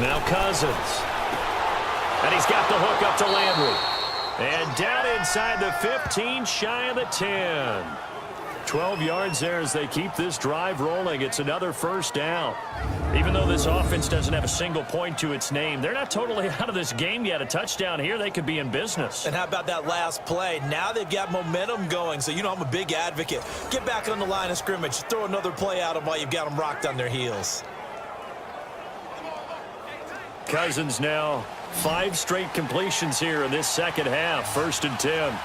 [SPEAKER 2] Now Cousins. And he's got the hook up to Landry. And down inside the 15, shy of the 10. 12 yards there as they keep this drive rolling. It's another first down. Even though this offense doesn't have a single point to its name, they're not totally out of this game yet. A touchdown here, they could be in business.
[SPEAKER 1] And how about that last play? Now they've got momentum going. So, you know, I'm a big advocate. Get back on the line of scrimmage. Throw another play at them while you've got them rocked on their heels.
[SPEAKER 2] Cousins now 5 straight completions here in this second half. 1st and 10.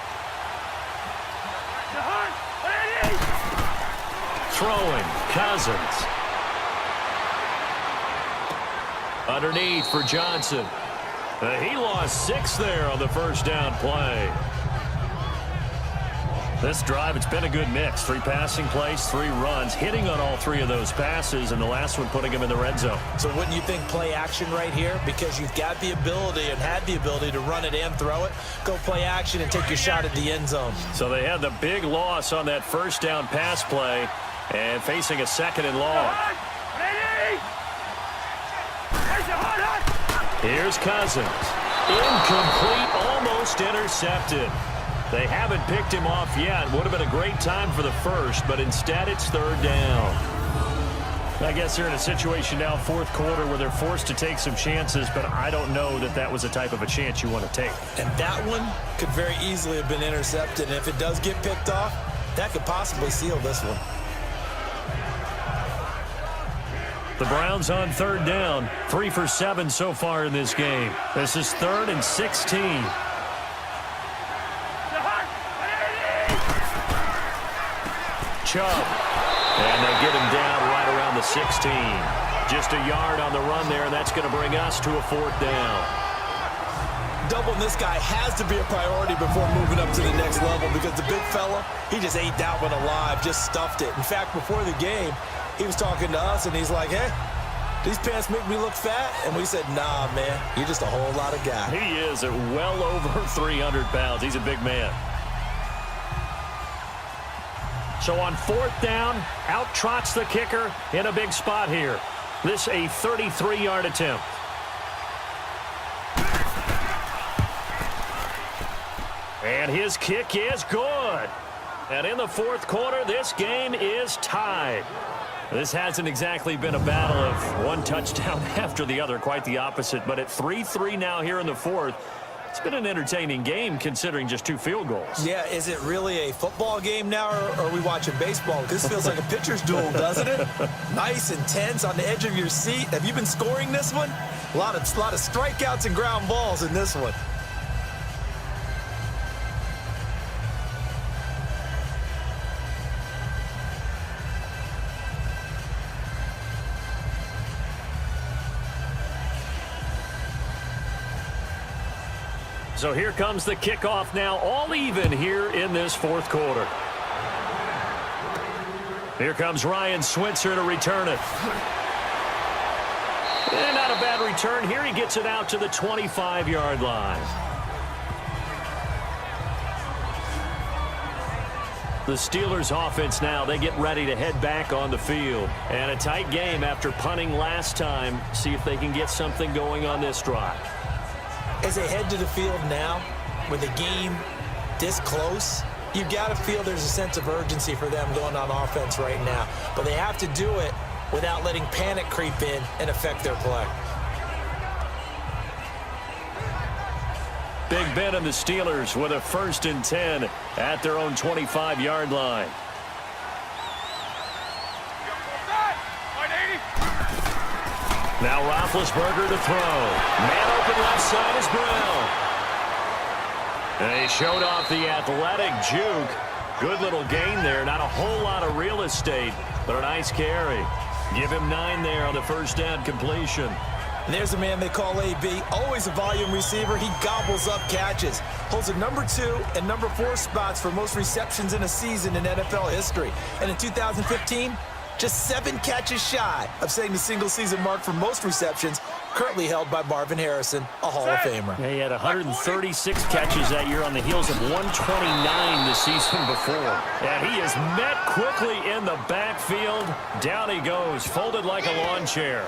[SPEAKER 2] Throwing, Cousins. Underneath for Johnson. He lost 6 there on the first down play. This drive, it's been a good mix. 3 passing plays, 3 runs, hitting on all 3 of those passes, and the last one putting him in the red zone.
[SPEAKER 1] So wouldn't you think play action right here? Because you've got the ability and had the ability to run it and throw it. Go play action and take your shot at the end zone.
[SPEAKER 2] So they had the big loss on that first down pass play and facing a 2nd and long. Here's Cousins. Incomplete, almost intercepted. They haven't picked him off yet. Would have been a great time for the first, but instead it's 3rd down. I guess they're in a situation now, 4th quarter, where they're forced to take some chances, but I don't know that that was the type of a chance you want to take.
[SPEAKER 1] And that one could very easily have been intercepted, and if it does get picked off, that could possibly seal this one.
[SPEAKER 2] The Browns on 3rd down, 3 for 7 so far in this game. This is 3rd and 16. Chubb. And they get him down right around the 16. Just a yard on the run there. That's going to bring us to a 4th down.
[SPEAKER 1] Doubling this guy has to be a priority before moving up to the next level because the big fella, he just ate that one alive, just stuffed it. In fact, before the game, he was talking to us, and he's like, hey, these pants make me look fat. And we said, nah, man, you're just a whole lot of guy.
[SPEAKER 2] He is at well over 300 pounds. He's a big man. So on 4th down, out trots the kicker in a big spot here. This a 33-yard attempt. And his kick is good. And in the 4th quarter, this game is tied. This hasn't exactly been a battle of one touchdown after the other, quite the opposite. But at 3-3 now here in the 4th, it's been an entertaining game considering just 2 field goals.
[SPEAKER 1] Yeah, is it really a football game now, or are we watching baseball? This feels like a pitcher's duel, doesn't it? Nice, intense, on the edge of your seat. Have you been scoring this one? A lot of strikeouts and ground balls in this one.
[SPEAKER 2] So here comes the kickoff now, all even here in this 4th quarter. Here comes Ryan Switzer to return it. And not a bad return here. He gets it out to the 25-yard line. The Steelers offense now, they get ready to head back on the field. And a tight game after punting last time. See if they can get something going on this drive.
[SPEAKER 1] As they head to the field now, with the game this close, you've got to feel there's a sense of urgency for them going on offense right now. But they have to do it without letting panic creep in and affect their play.
[SPEAKER 2] Big Ben and the Steelers with a 1st and 10 at their own 25-yard line. Now Roethlisberger to throw. Man open left side is Brown. And he showed off the athletic juke. Good little gain there. Not a whole lot of real estate, but a nice carry. Give him 9 there on the first down completion.
[SPEAKER 1] And there's a man they call AB. Always a volume receiver. He gobbles up catches. Holds the number 2 and number 4 spots for most receptions in a season in NFL history. And in 2015, just 7 catches shy of setting the single-season mark for most receptions, currently held by Marvin Harrison, a Hall of Famer.
[SPEAKER 2] Yeah, he had 136 catches that year on the heels of 129 the season before. And he is met quickly in the backfield. Down he goes, folded like a lawn chair.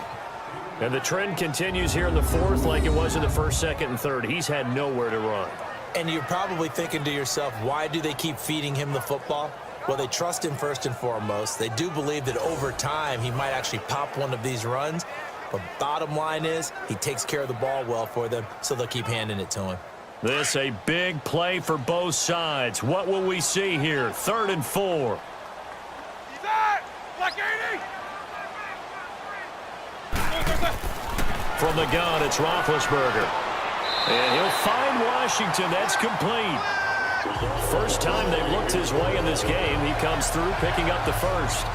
[SPEAKER 2] And the trend continues here in the fourth like it was in the first, second, and third. He's had nowhere to run.
[SPEAKER 1] And you're probably thinking to yourself, why do they keep feeding him the football? Well, they trust him first and foremost. They do believe that over time he might actually pop one of these runs. But bottom line is he takes care of the ball well for them, so they'll keep handing it to him.
[SPEAKER 2] This a big play for both sides. What will we see here? 3rd and 4.
[SPEAKER 3] He's at! Black 80!
[SPEAKER 2] From the gun, it's Roethlisberger. And he'll find Washington. That's complete. First time they've looked his way in this game. He comes through picking up the first.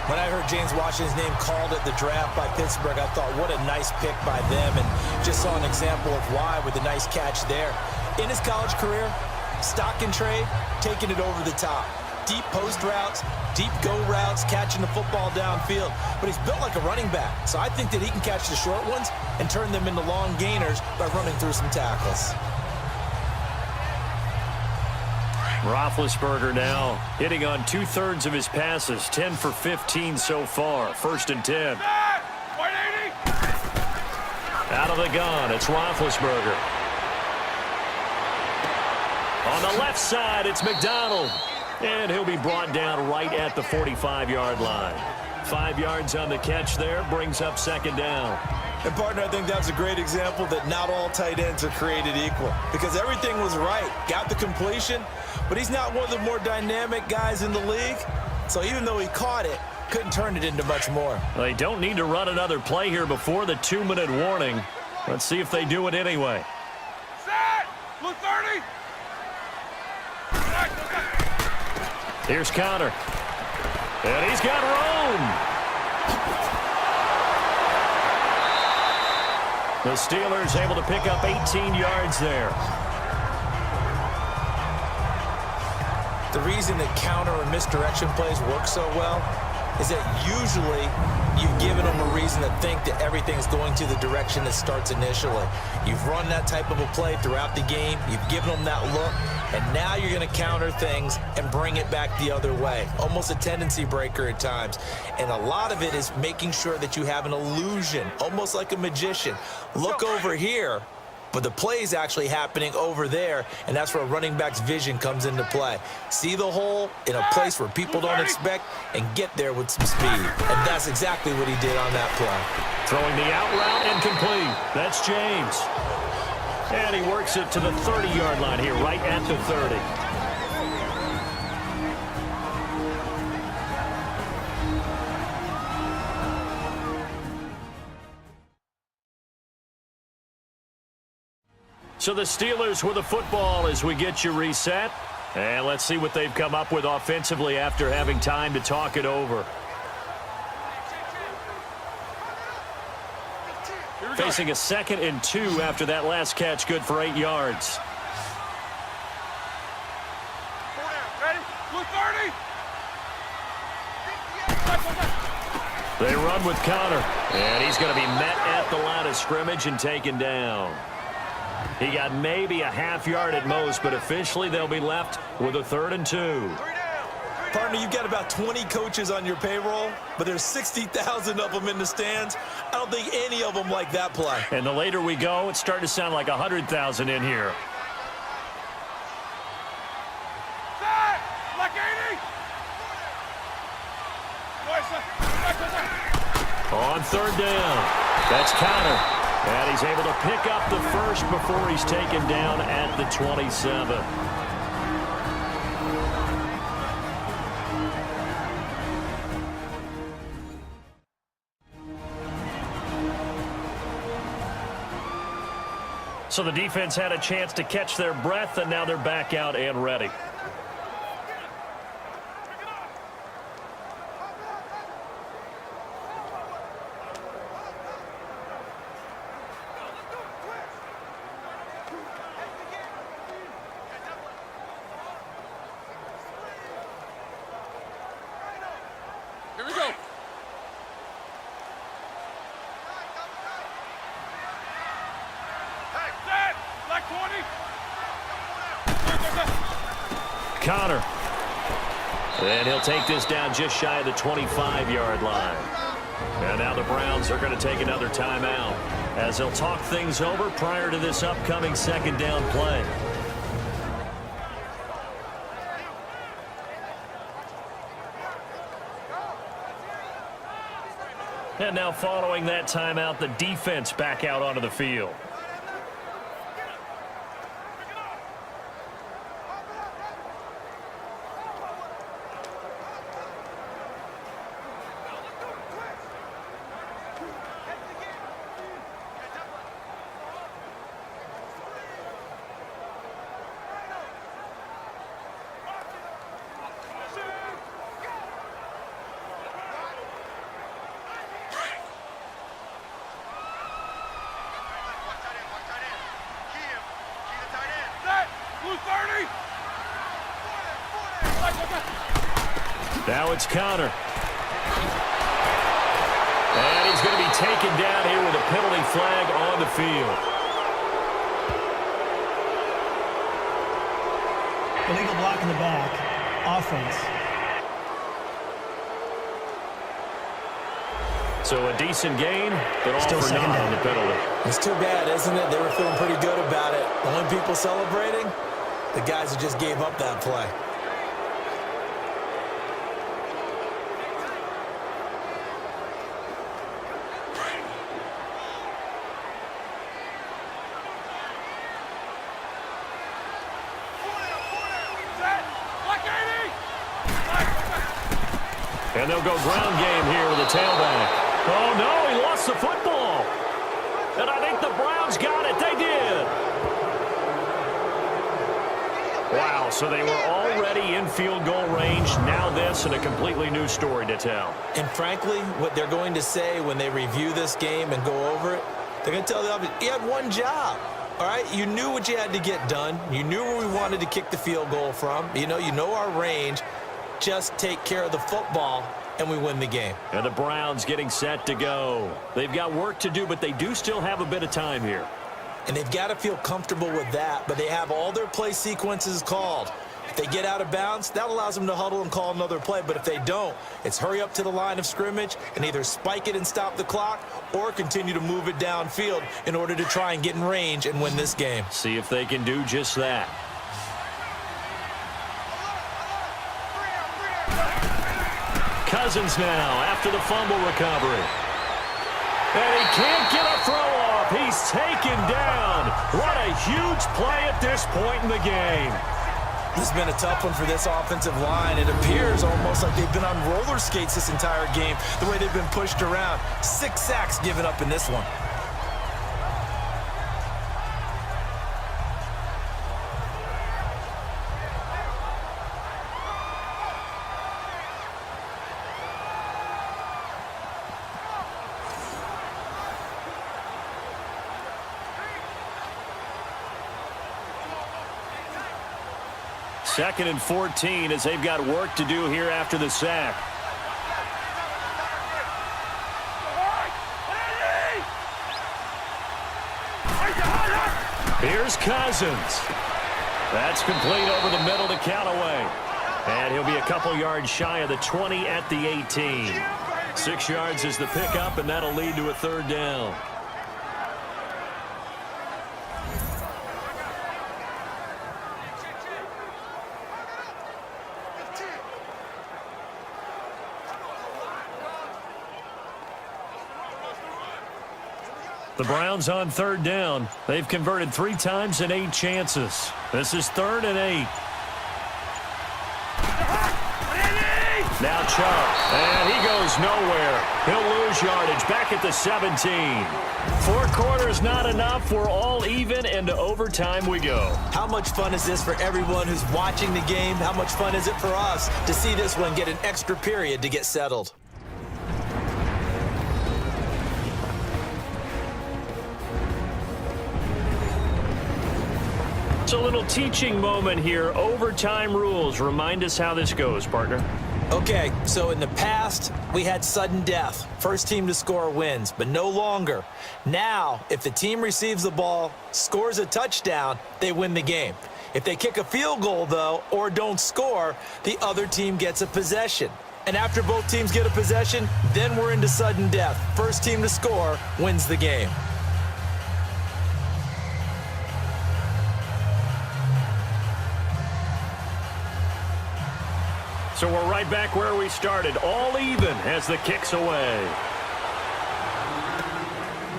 [SPEAKER 1] When I heard James Washington's name called at the draft by Pittsburgh, I thought, what a nice pick by them, and just saw an example of why with a nice catch there. In his college career, stock and trade, taking it over the top. Deep post routes, deep go routes, catching the football downfield. But he's built like a running back, so I think that he can catch the short ones and turn them into long gainers by running through some tackles.
[SPEAKER 2] Roethlisberger now hitting on 2/3 of his passes, 10 for 15 so far. 1st and 10.
[SPEAKER 3] White 80!
[SPEAKER 2] Out of the gun, it's Roethlisberger. On the left side, it's McDonald. And he'll be brought down right at the 45-yard line. 5 yards on the catch there, brings up 2nd down.
[SPEAKER 1] And, partner, I think that's a great example that not all tight ends are created equal, because everything was right. Got the completion, but he's not one of the more dynamic guys in the league. So even though he caught it, couldn't turn it into much more.
[SPEAKER 2] They don't need to run another play here before the 2-minute warning. Let's see if they do it anyway.
[SPEAKER 3] Set! Blue 30!
[SPEAKER 2] Here's Connor. And he's got Rome. The Steelers able to pick up 18 yards there.
[SPEAKER 1] The reason that counter and misdirection plays work so well is that usually you've given them a reason to think that everything's going to the direction that starts initially. You've run that type of a play throughout the game. You've given them that look. And now you're going to counter things and bring it back the other way. Almost a tendency breaker at times. And a lot of it is making sure that you have an illusion, almost like a magician. Look over here, but the play is actually happening over there, and that's where a running back's vision comes into play. See the hole in a place where people don't expect and get there with some speed. And that's exactly what he did on that play.
[SPEAKER 2] Throwing the out route incomplete. That's James. And he works it to the 30-yard line here, right at the 30. So the Steelers with the football as we get you reset. And let's see what they've come up with offensively after having time to talk it over. Facing a 2nd and 2 after that last catch, good for 8 yards.
[SPEAKER 3] Ready? Blue 30!
[SPEAKER 2] They run with Connor. And he's going to be met at the line of scrimmage and taken down. He got maybe a half yard at most, but officially they'll be left with a 3rd and 2.
[SPEAKER 1] Partner, you've got about 20 coaches on your payroll, but there's 60,000 of them in the stands. I don't think any of them like that play.
[SPEAKER 2] And the later we go, it's starting to sound like 100,000 in here.
[SPEAKER 3] Set! Black 80!
[SPEAKER 2] On 3rd down, that's Connor. And he's able to pick up the first before he's taken down at the 27. So the defense had a chance to catch their breath, and now they're back out and ready.
[SPEAKER 3] Here we go. Set! Black 20!
[SPEAKER 2] Connor. And he'll take this down just shy of the 25-yard line. And now the Browns are going to take another timeout as they'll talk things over prior to this upcoming second down play. And now following that timeout, the defense back out onto the field. Now it's Connor. And he's going to be taken down here with a penalty flag on the field.
[SPEAKER 5] Illegal block in the back. Offense.
[SPEAKER 2] So a decent gain, but all
[SPEAKER 5] Still
[SPEAKER 2] for
[SPEAKER 5] second
[SPEAKER 2] naught
[SPEAKER 5] down.
[SPEAKER 2] on the penalty.
[SPEAKER 1] It's too bad, isn't it? They were feeling pretty good about it. The only people celebrating, the guys who just gave up that play.
[SPEAKER 2] And they'll go ground game here with the tailback. Oh, no, he lost the football. And I think the Browns got it. They did. Wow, so they were already in field goal range. Now this and a completely new story to tell.
[SPEAKER 1] And frankly, what they're going to say when they review this game and go over it, they're going to tell the offense, you had one job. All right, you knew what you had to get done. You knew where we wanted to kick the field goal from. You know our range. Just take care of the football, and we win the game.
[SPEAKER 2] And the Browns getting set to go. They've got work to do, but they do still have a bit of time here.
[SPEAKER 1] And they've got to feel comfortable with that, but they have all their play sequences called. If they get out of bounds, that allows them to huddle and call another play. But if they don't, it's hurry up to the line of scrimmage and either spike it and stop the clock or continue to move it downfield in order to try and get in range and win this game.
[SPEAKER 2] See if they can do just that. Cousins now after the fumble recovery. And he can't get a throw off. He's taken down. What a huge play at this point in the game.
[SPEAKER 1] This has been a tough one for this offensive line. It appears almost like they've been on roller skates this entire game, the way they've been pushed around. 6 sacks given up in this one.
[SPEAKER 2] Second and 14 as they've got work to do here after the sack. Here's Cousins. That's complete over the middle to Callaway. And he'll be a couple yards shy of the 20 at the 18. 6 yards is the pickup, and that'll lead to a third down. The Browns on third down. They've converted 3 times in 8 chances. This is 3rd and 8. Now Chubb, and he goes nowhere. He'll lose yardage back at the 17. 4 quarters not enough. We're all even, and to overtime we go.
[SPEAKER 1] How much fun is this for everyone who's watching the game? How much fun is it for us to see this one get an extra period to get settled?
[SPEAKER 2] It's a little teaching moment here. Overtime rules. Remind us how this goes, partner.
[SPEAKER 1] Okay, so in the past, we had sudden death. First team to score wins, but no longer. Now, if the team receives the ball, scores a touchdown, they win the game. If they kick a field goal, though, or don't score, the other team gets a possession. And after both teams get a possession, then we're into sudden death. First team to score wins the game.
[SPEAKER 2] So we're right back where we started, all even as the kick's away.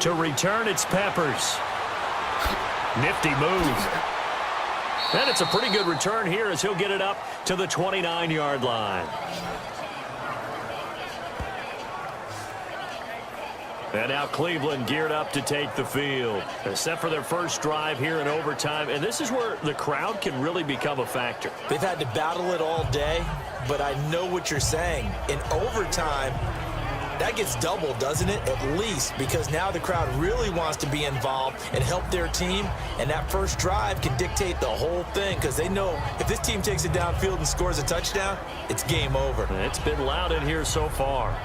[SPEAKER 2] To return, it's Peppers. Nifty move. And it's a pretty good return here as he'll get it up to the 29-yard line. And now Cleveland geared up to take the field. They're set for their first drive here in overtime. And this is where the crowd can really become a factor.
[SPEAKER 1] They've had to battle it all day, but I know what you're saying. In overtime, that gets doubled, doesn't it? At least, because now the crowd really wants to be involved and help their team. And that first drive can dictate the whole thing because they know if this team takes it downfield and scores a touchdown, it's game over.
[SPEAKER 2] It's been loud in here so far.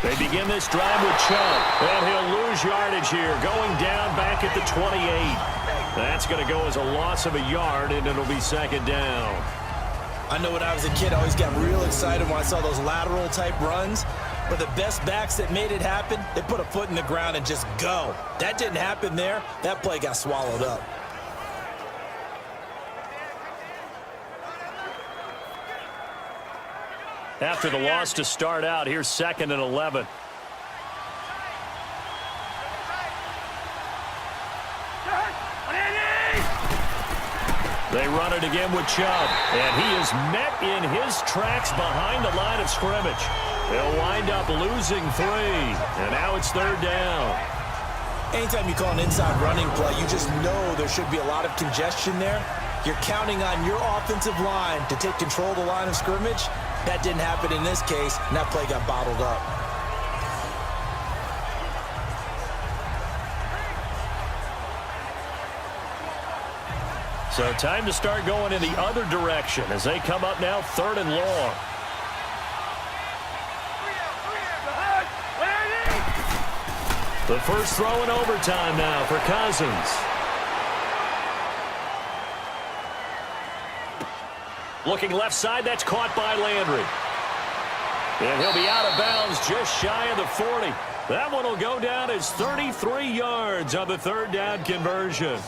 [SPEAKER 2] They begin this drive with Chubb, and he'll lose yardage here, going down back at the 28. That's going to go as a loss of a yard, and it'll be second down.
[SPEAKER 1] I know when I was a kid, I always got real excited when I saw those lateral-type runs. But the best backs that made it happen, they put a foot in the ground and just go. That didn't happen there. That play got swallowed up.
[SPEAKER 2] After the loss to start out, here's 2nd and 11. They run it again with Chubb, and he is met in his tracks behind the line of scrimmage. They'll wind up losing 3, and now it's 3rd down.
[SPEAKER 1] Anytime you call an inside running play, you just know there should be a lot of congestion there. You're counting on your offensive line to take control of the line of scrimmage. That didn't happen in this case, and that play got bottled up.
[SPEAKER 2] So time to start going in the other direction as they come up now 3rd and long. The first throw in overtime now for Cousins. Looking left side, that's caught by Landry. And he'll be out of bounds just shy of the 40. That one will go down as 33 yards on the 3rd down conversion.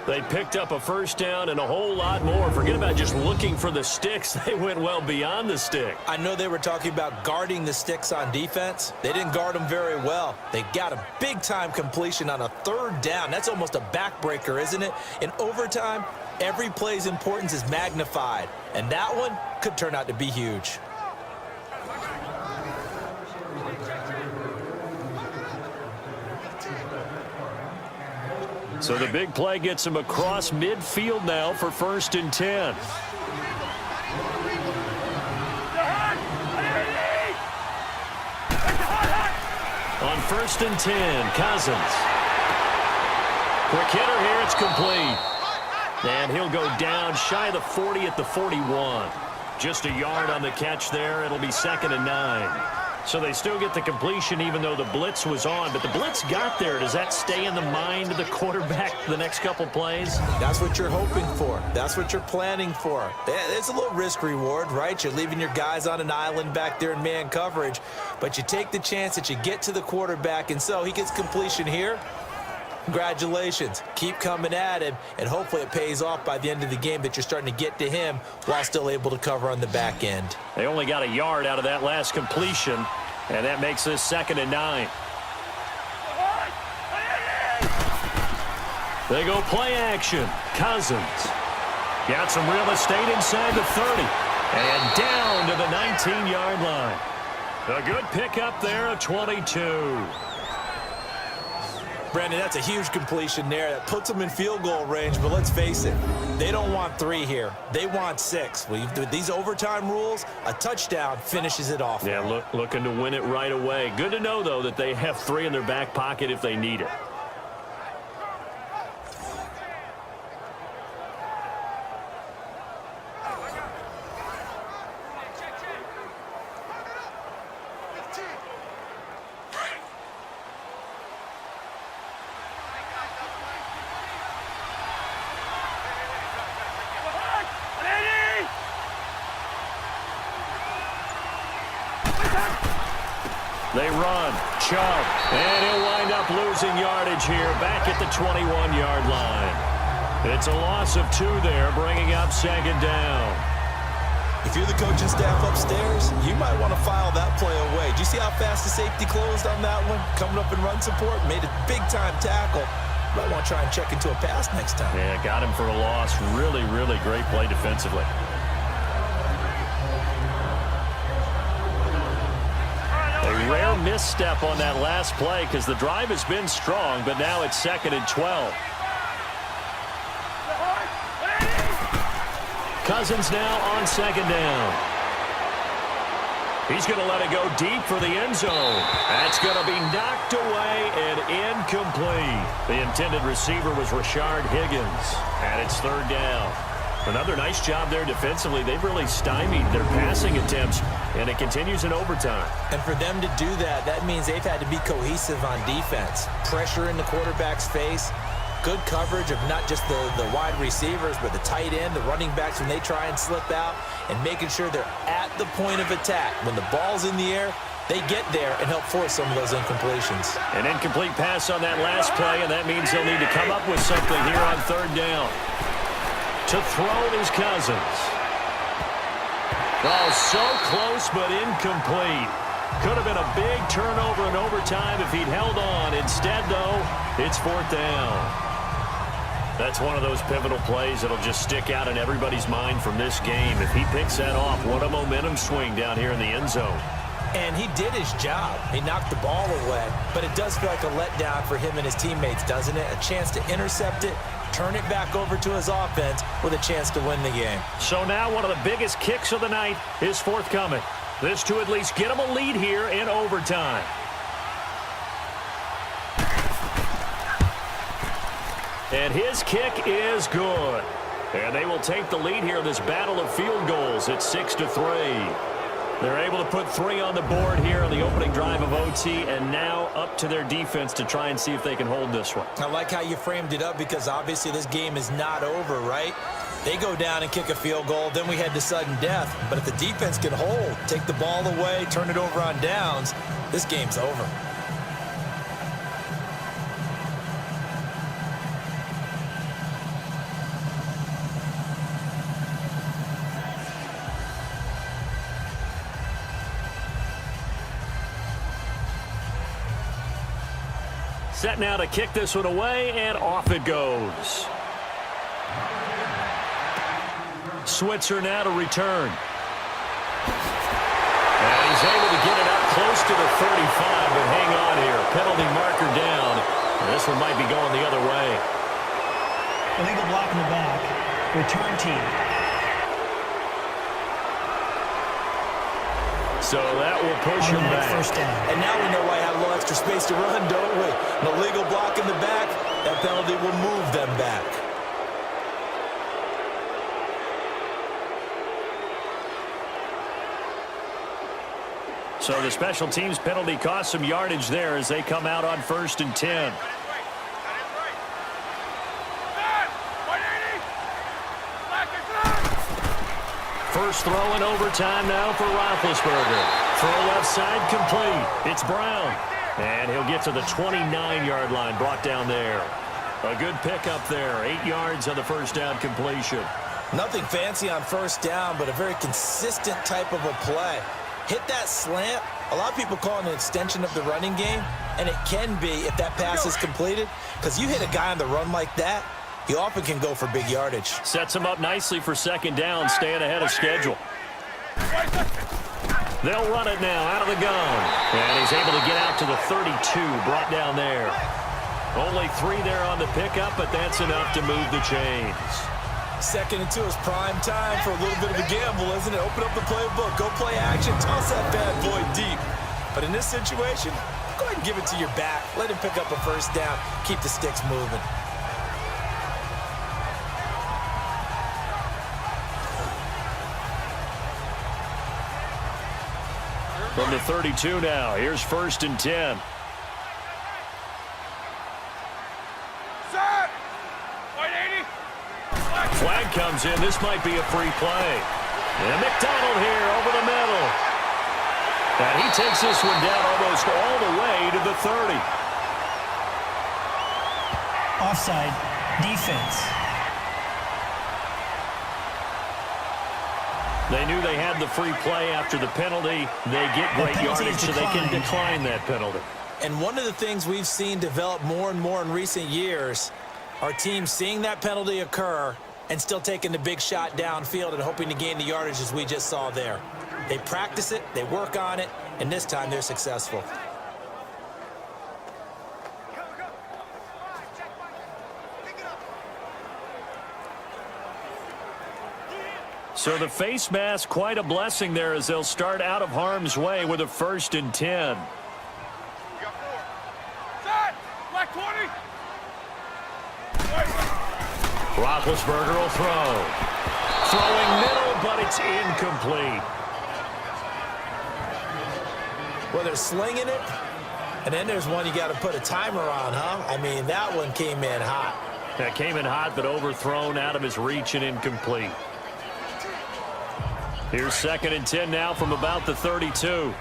[SPEAKER 2] They picked up a first down and a whole lot more. Forget about just looking for the sticks. They went well beyond the stick.
[SPEAKER 1] I know they were talking about guarding the sticks on defense. They didn't guard them very well. They got a big-time completion on a 3rd down. That's almost a backbreaker, isn't it? In overtime, every play's importance is magnified. And that one could turn out to be huge.
[SPEAKER 2] So the big play gets him across midfield now for 1st and 10. On 1st and 10, Cousins. Quick hitter here, it's complete. And he'll go down shy of the 40 at the 41. Just a yard on the catch there. It'll be 2nd and 9. So they still get the completion even though the blitz was on. But the blitz got there. Does that stay in the mind of the quarterback the next couple plays?
[SPEAKER 1] That's what you're hoping for. That's what you're planning for. It's a little risk reward, right? You're leaving your guys on an island back there in man coverage. But you take the chance that you get to the quarterback. And so he gets completion here. Congratulations. Keep coming at him, and hopefully it pays off by the end of the game that you're starting to get to him while still able to cover on the back end.
[SPEAKER 2] They only got a yard out of that last completion, and that makes this 2nd and 9. They go play action. Cousins got some real estate inside the 30 and down to the 19-yard line. A good pickup there of 22.
[SPEAKER 1] Brandon, that's a huge completion there. That puts them in field goal range, but let's face it, they don't want 3 here. They want 6. With these overtime rules, a touchdown finishes it off.
[SPEAKER 2] Yeah, looking to win it right away. Good to know, though, that they have 3 in their back pocket if they need it. They run. Chubb. And he'll wind up losing yardage here back at the 21-yard line. It's a loss of 2 there, bringing up second down.
[SPEAKER 1] If you're the coaching staff upstairs, you might want to file that play away. Do you see how fast the safety closed on that one? Coming up in run support, made a big-time tackle. Might want to try and check into a pass next time.
[SPEAKER 2] Yeah, got him for a loss. Really, really great play defensively. A rare misstep on that last play because the drive has been strong, but now it's 2nd and 12. Cousins now on second down. He's going to let it go deep for the end zone. That's going to be knocked away and incomplete. The intended receiver was Rashard Higgins, and it's 3rd down. Another nice job there defensively. They've really stymied their passing attempts, and it continues in overtime.
[SPEAKER 1] And for them to do that, that means they've had to be cohesive on defense. Pressure in the quarterback's face. Good coverage of not just the wide receivers, but the tight end, the running backs when they try and slip out, and making sure they're at the point of attack. When the ball's in the air, they get there and help force some of those incompletions.
[SPEAKER 2] An incomplete pass on that last play, and that means they'll need to come up with something here on 3rd down. To throw is Cousins. Oh, so close, but incomplete. Could have been a big turnover in overtime if he'd held on. Instead, though, it's 4th down. That's one of those pivotal plays that'll just stick out in everybody's mind from this game. If he picks that off, what a momentum swing down here in the end zone.
[SPEAKER 1] And he did his job. He knocked the ball away. But it does feel like a letdown for him and his teammates, doesn't it? A chance to intercept it, turn it back over to his offense with a chance to win the game.
[SPEAKER 2] So now one of the biggest kicks of the night is forthcoming. This to at least get him a lead here in overtime. And his kick is good. And they will take the lead here in this battle of field goals at 6-3. They're able to put 3 on the board here on the opening drive of OT, and now up to their defense to try and see if they can hold this one.
[SPEAKER 1] I like how you framed it up because obviously this game is not over, right? They go down and kick a field goal, then we head to sudden death. But if the defense can hold, take the ball away, turn it over on downs, this game's over.
[SPEAKER 2] Set now to kick this one away, and off it goes. Switzer now to return. And he's able to get it up close to the 35, but hang on here. Penalty marker down. And this one might be going the other way.
[SPEAKER 5] Illegal block in the back. Return team.
[SPEAKER 2] So that will push him back.
[SPEAKER 5] First down.
[SPEAKER 1] And now we know why I have a little extra space to run, don't we? An illegal block in the back, that penalty will move them back.
[SPEAKER 2] So the special teams penalty cost some yardage there as they come out on 1st and 10. First throw in overtime now for Roethlisberger. Throw left side complete. It's Brown. And he'll get to the 29-yard line, brought down there. A good pickup there. 8 yards on the first down completion.
[SPEAKER 1] Nothing fancy on first down, but a very consistent type of a play. Hit that slant. A lot of people call it an extension of the running game, and it can be if that pass is completed, because you hit a guy on the run like that, he often can go for big yardage.
[SPEAKER 2] Sets him up nicely for second down, staying ahead of schedule. They'll run it now out of the gun. And he's able to get out to the 32, brought down there. Only 3 there on the pickup, but that's enough to move the chains.
[SPEAKER 1] 2nd and 2 is prime time for a little bit of a gamble, isn't it? Open up the playbook, go play action, toss that bad boy deep. But in this situation, go ahead and give it to your back. Let him pick up a first down, keep the sticks moving.
[SPEAKER 2] From the 32 now, here's 1st and 10. Flag comes in. This might be a free play. And McDonald here over the middle. And he takes this one down almost all the way to the 30.
[SPEAKER 5] Offside. Defense.
[SPEAKER 2] They knew they had the free play after the penalty. They get great yardage so they can decline that penalty.
[SPEAKER 1] And one of the things we've seen develop more and more in recent years are teams seeing that penalty occur and still taking the big shot downfield and hoping to gain the yardage as we just saw there. They practice it, they work on it, and this time they're successful.
[SPEAKER 2] So the face mask, quite a blessing there as they'll start out of harm's way with a 1st and 10.
[SPEAKER 3] Black 20.
[SPEAKER 2] Roethlisberger will throw. Throwing middle, but it's incomplete.
[SPEAKER 1] Well, they're slinging it, and then there's one you got to put a timer on, huh? I mean, that one came in hot.
[SPEAKER 2] That came in hot, but overthrown out of his reach and incomplete. Here's 2nd and 10 now from about the 32.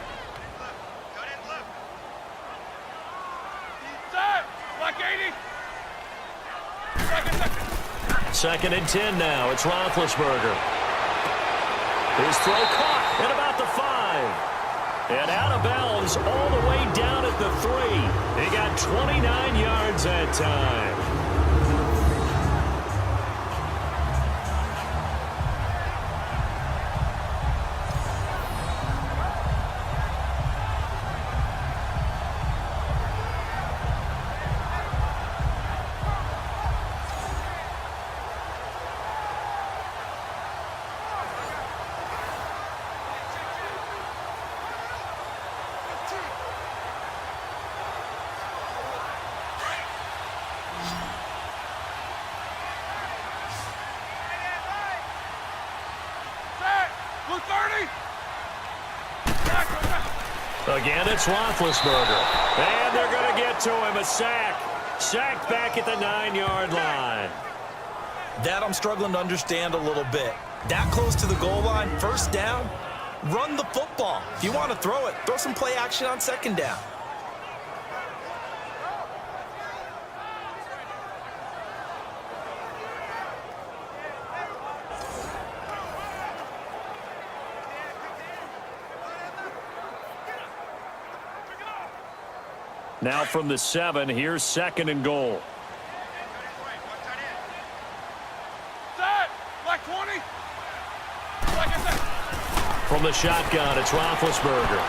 [SPEAKER 3] Black 80.
[SPEAKER 2] 2nd and 10 now. It's Roethlisberger. His throw caught at about the 5. And out of bounds all the way down at the 3. He got 29 yards that time. Again, it's Roethlisberger. And they're going to get to him. A sack. Sacked back at the 9-yard line.
[SPEAKER 1] That I'm struggling to understand a little bit. That close to the goal line, 1st down, run the football. If you want to throw it, throw some play action on 2nd down.
[SPEAKER 2] Now from the 7, here's 2nd and goal.
[SPEAKER 3] Black 20.
[SPEAKER 2] From the shotgun, it's Roethlisberger.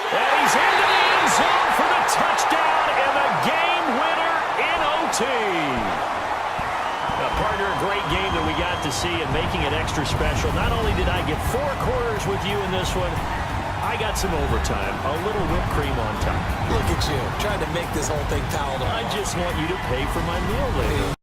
[SPEAKER 2] And he's into the end zone for the touchdown and the game winner in OT. Now, partner, a great game that we got to see and making it extra special. Not only did I get 4 quarters with you in this one, I got some overtime, a little whipped cream on top.
[SPEAKER 1] Look at you, trying to make this whole thing palatable.
[SPEAKER 2] I just want you to pay for my meal later.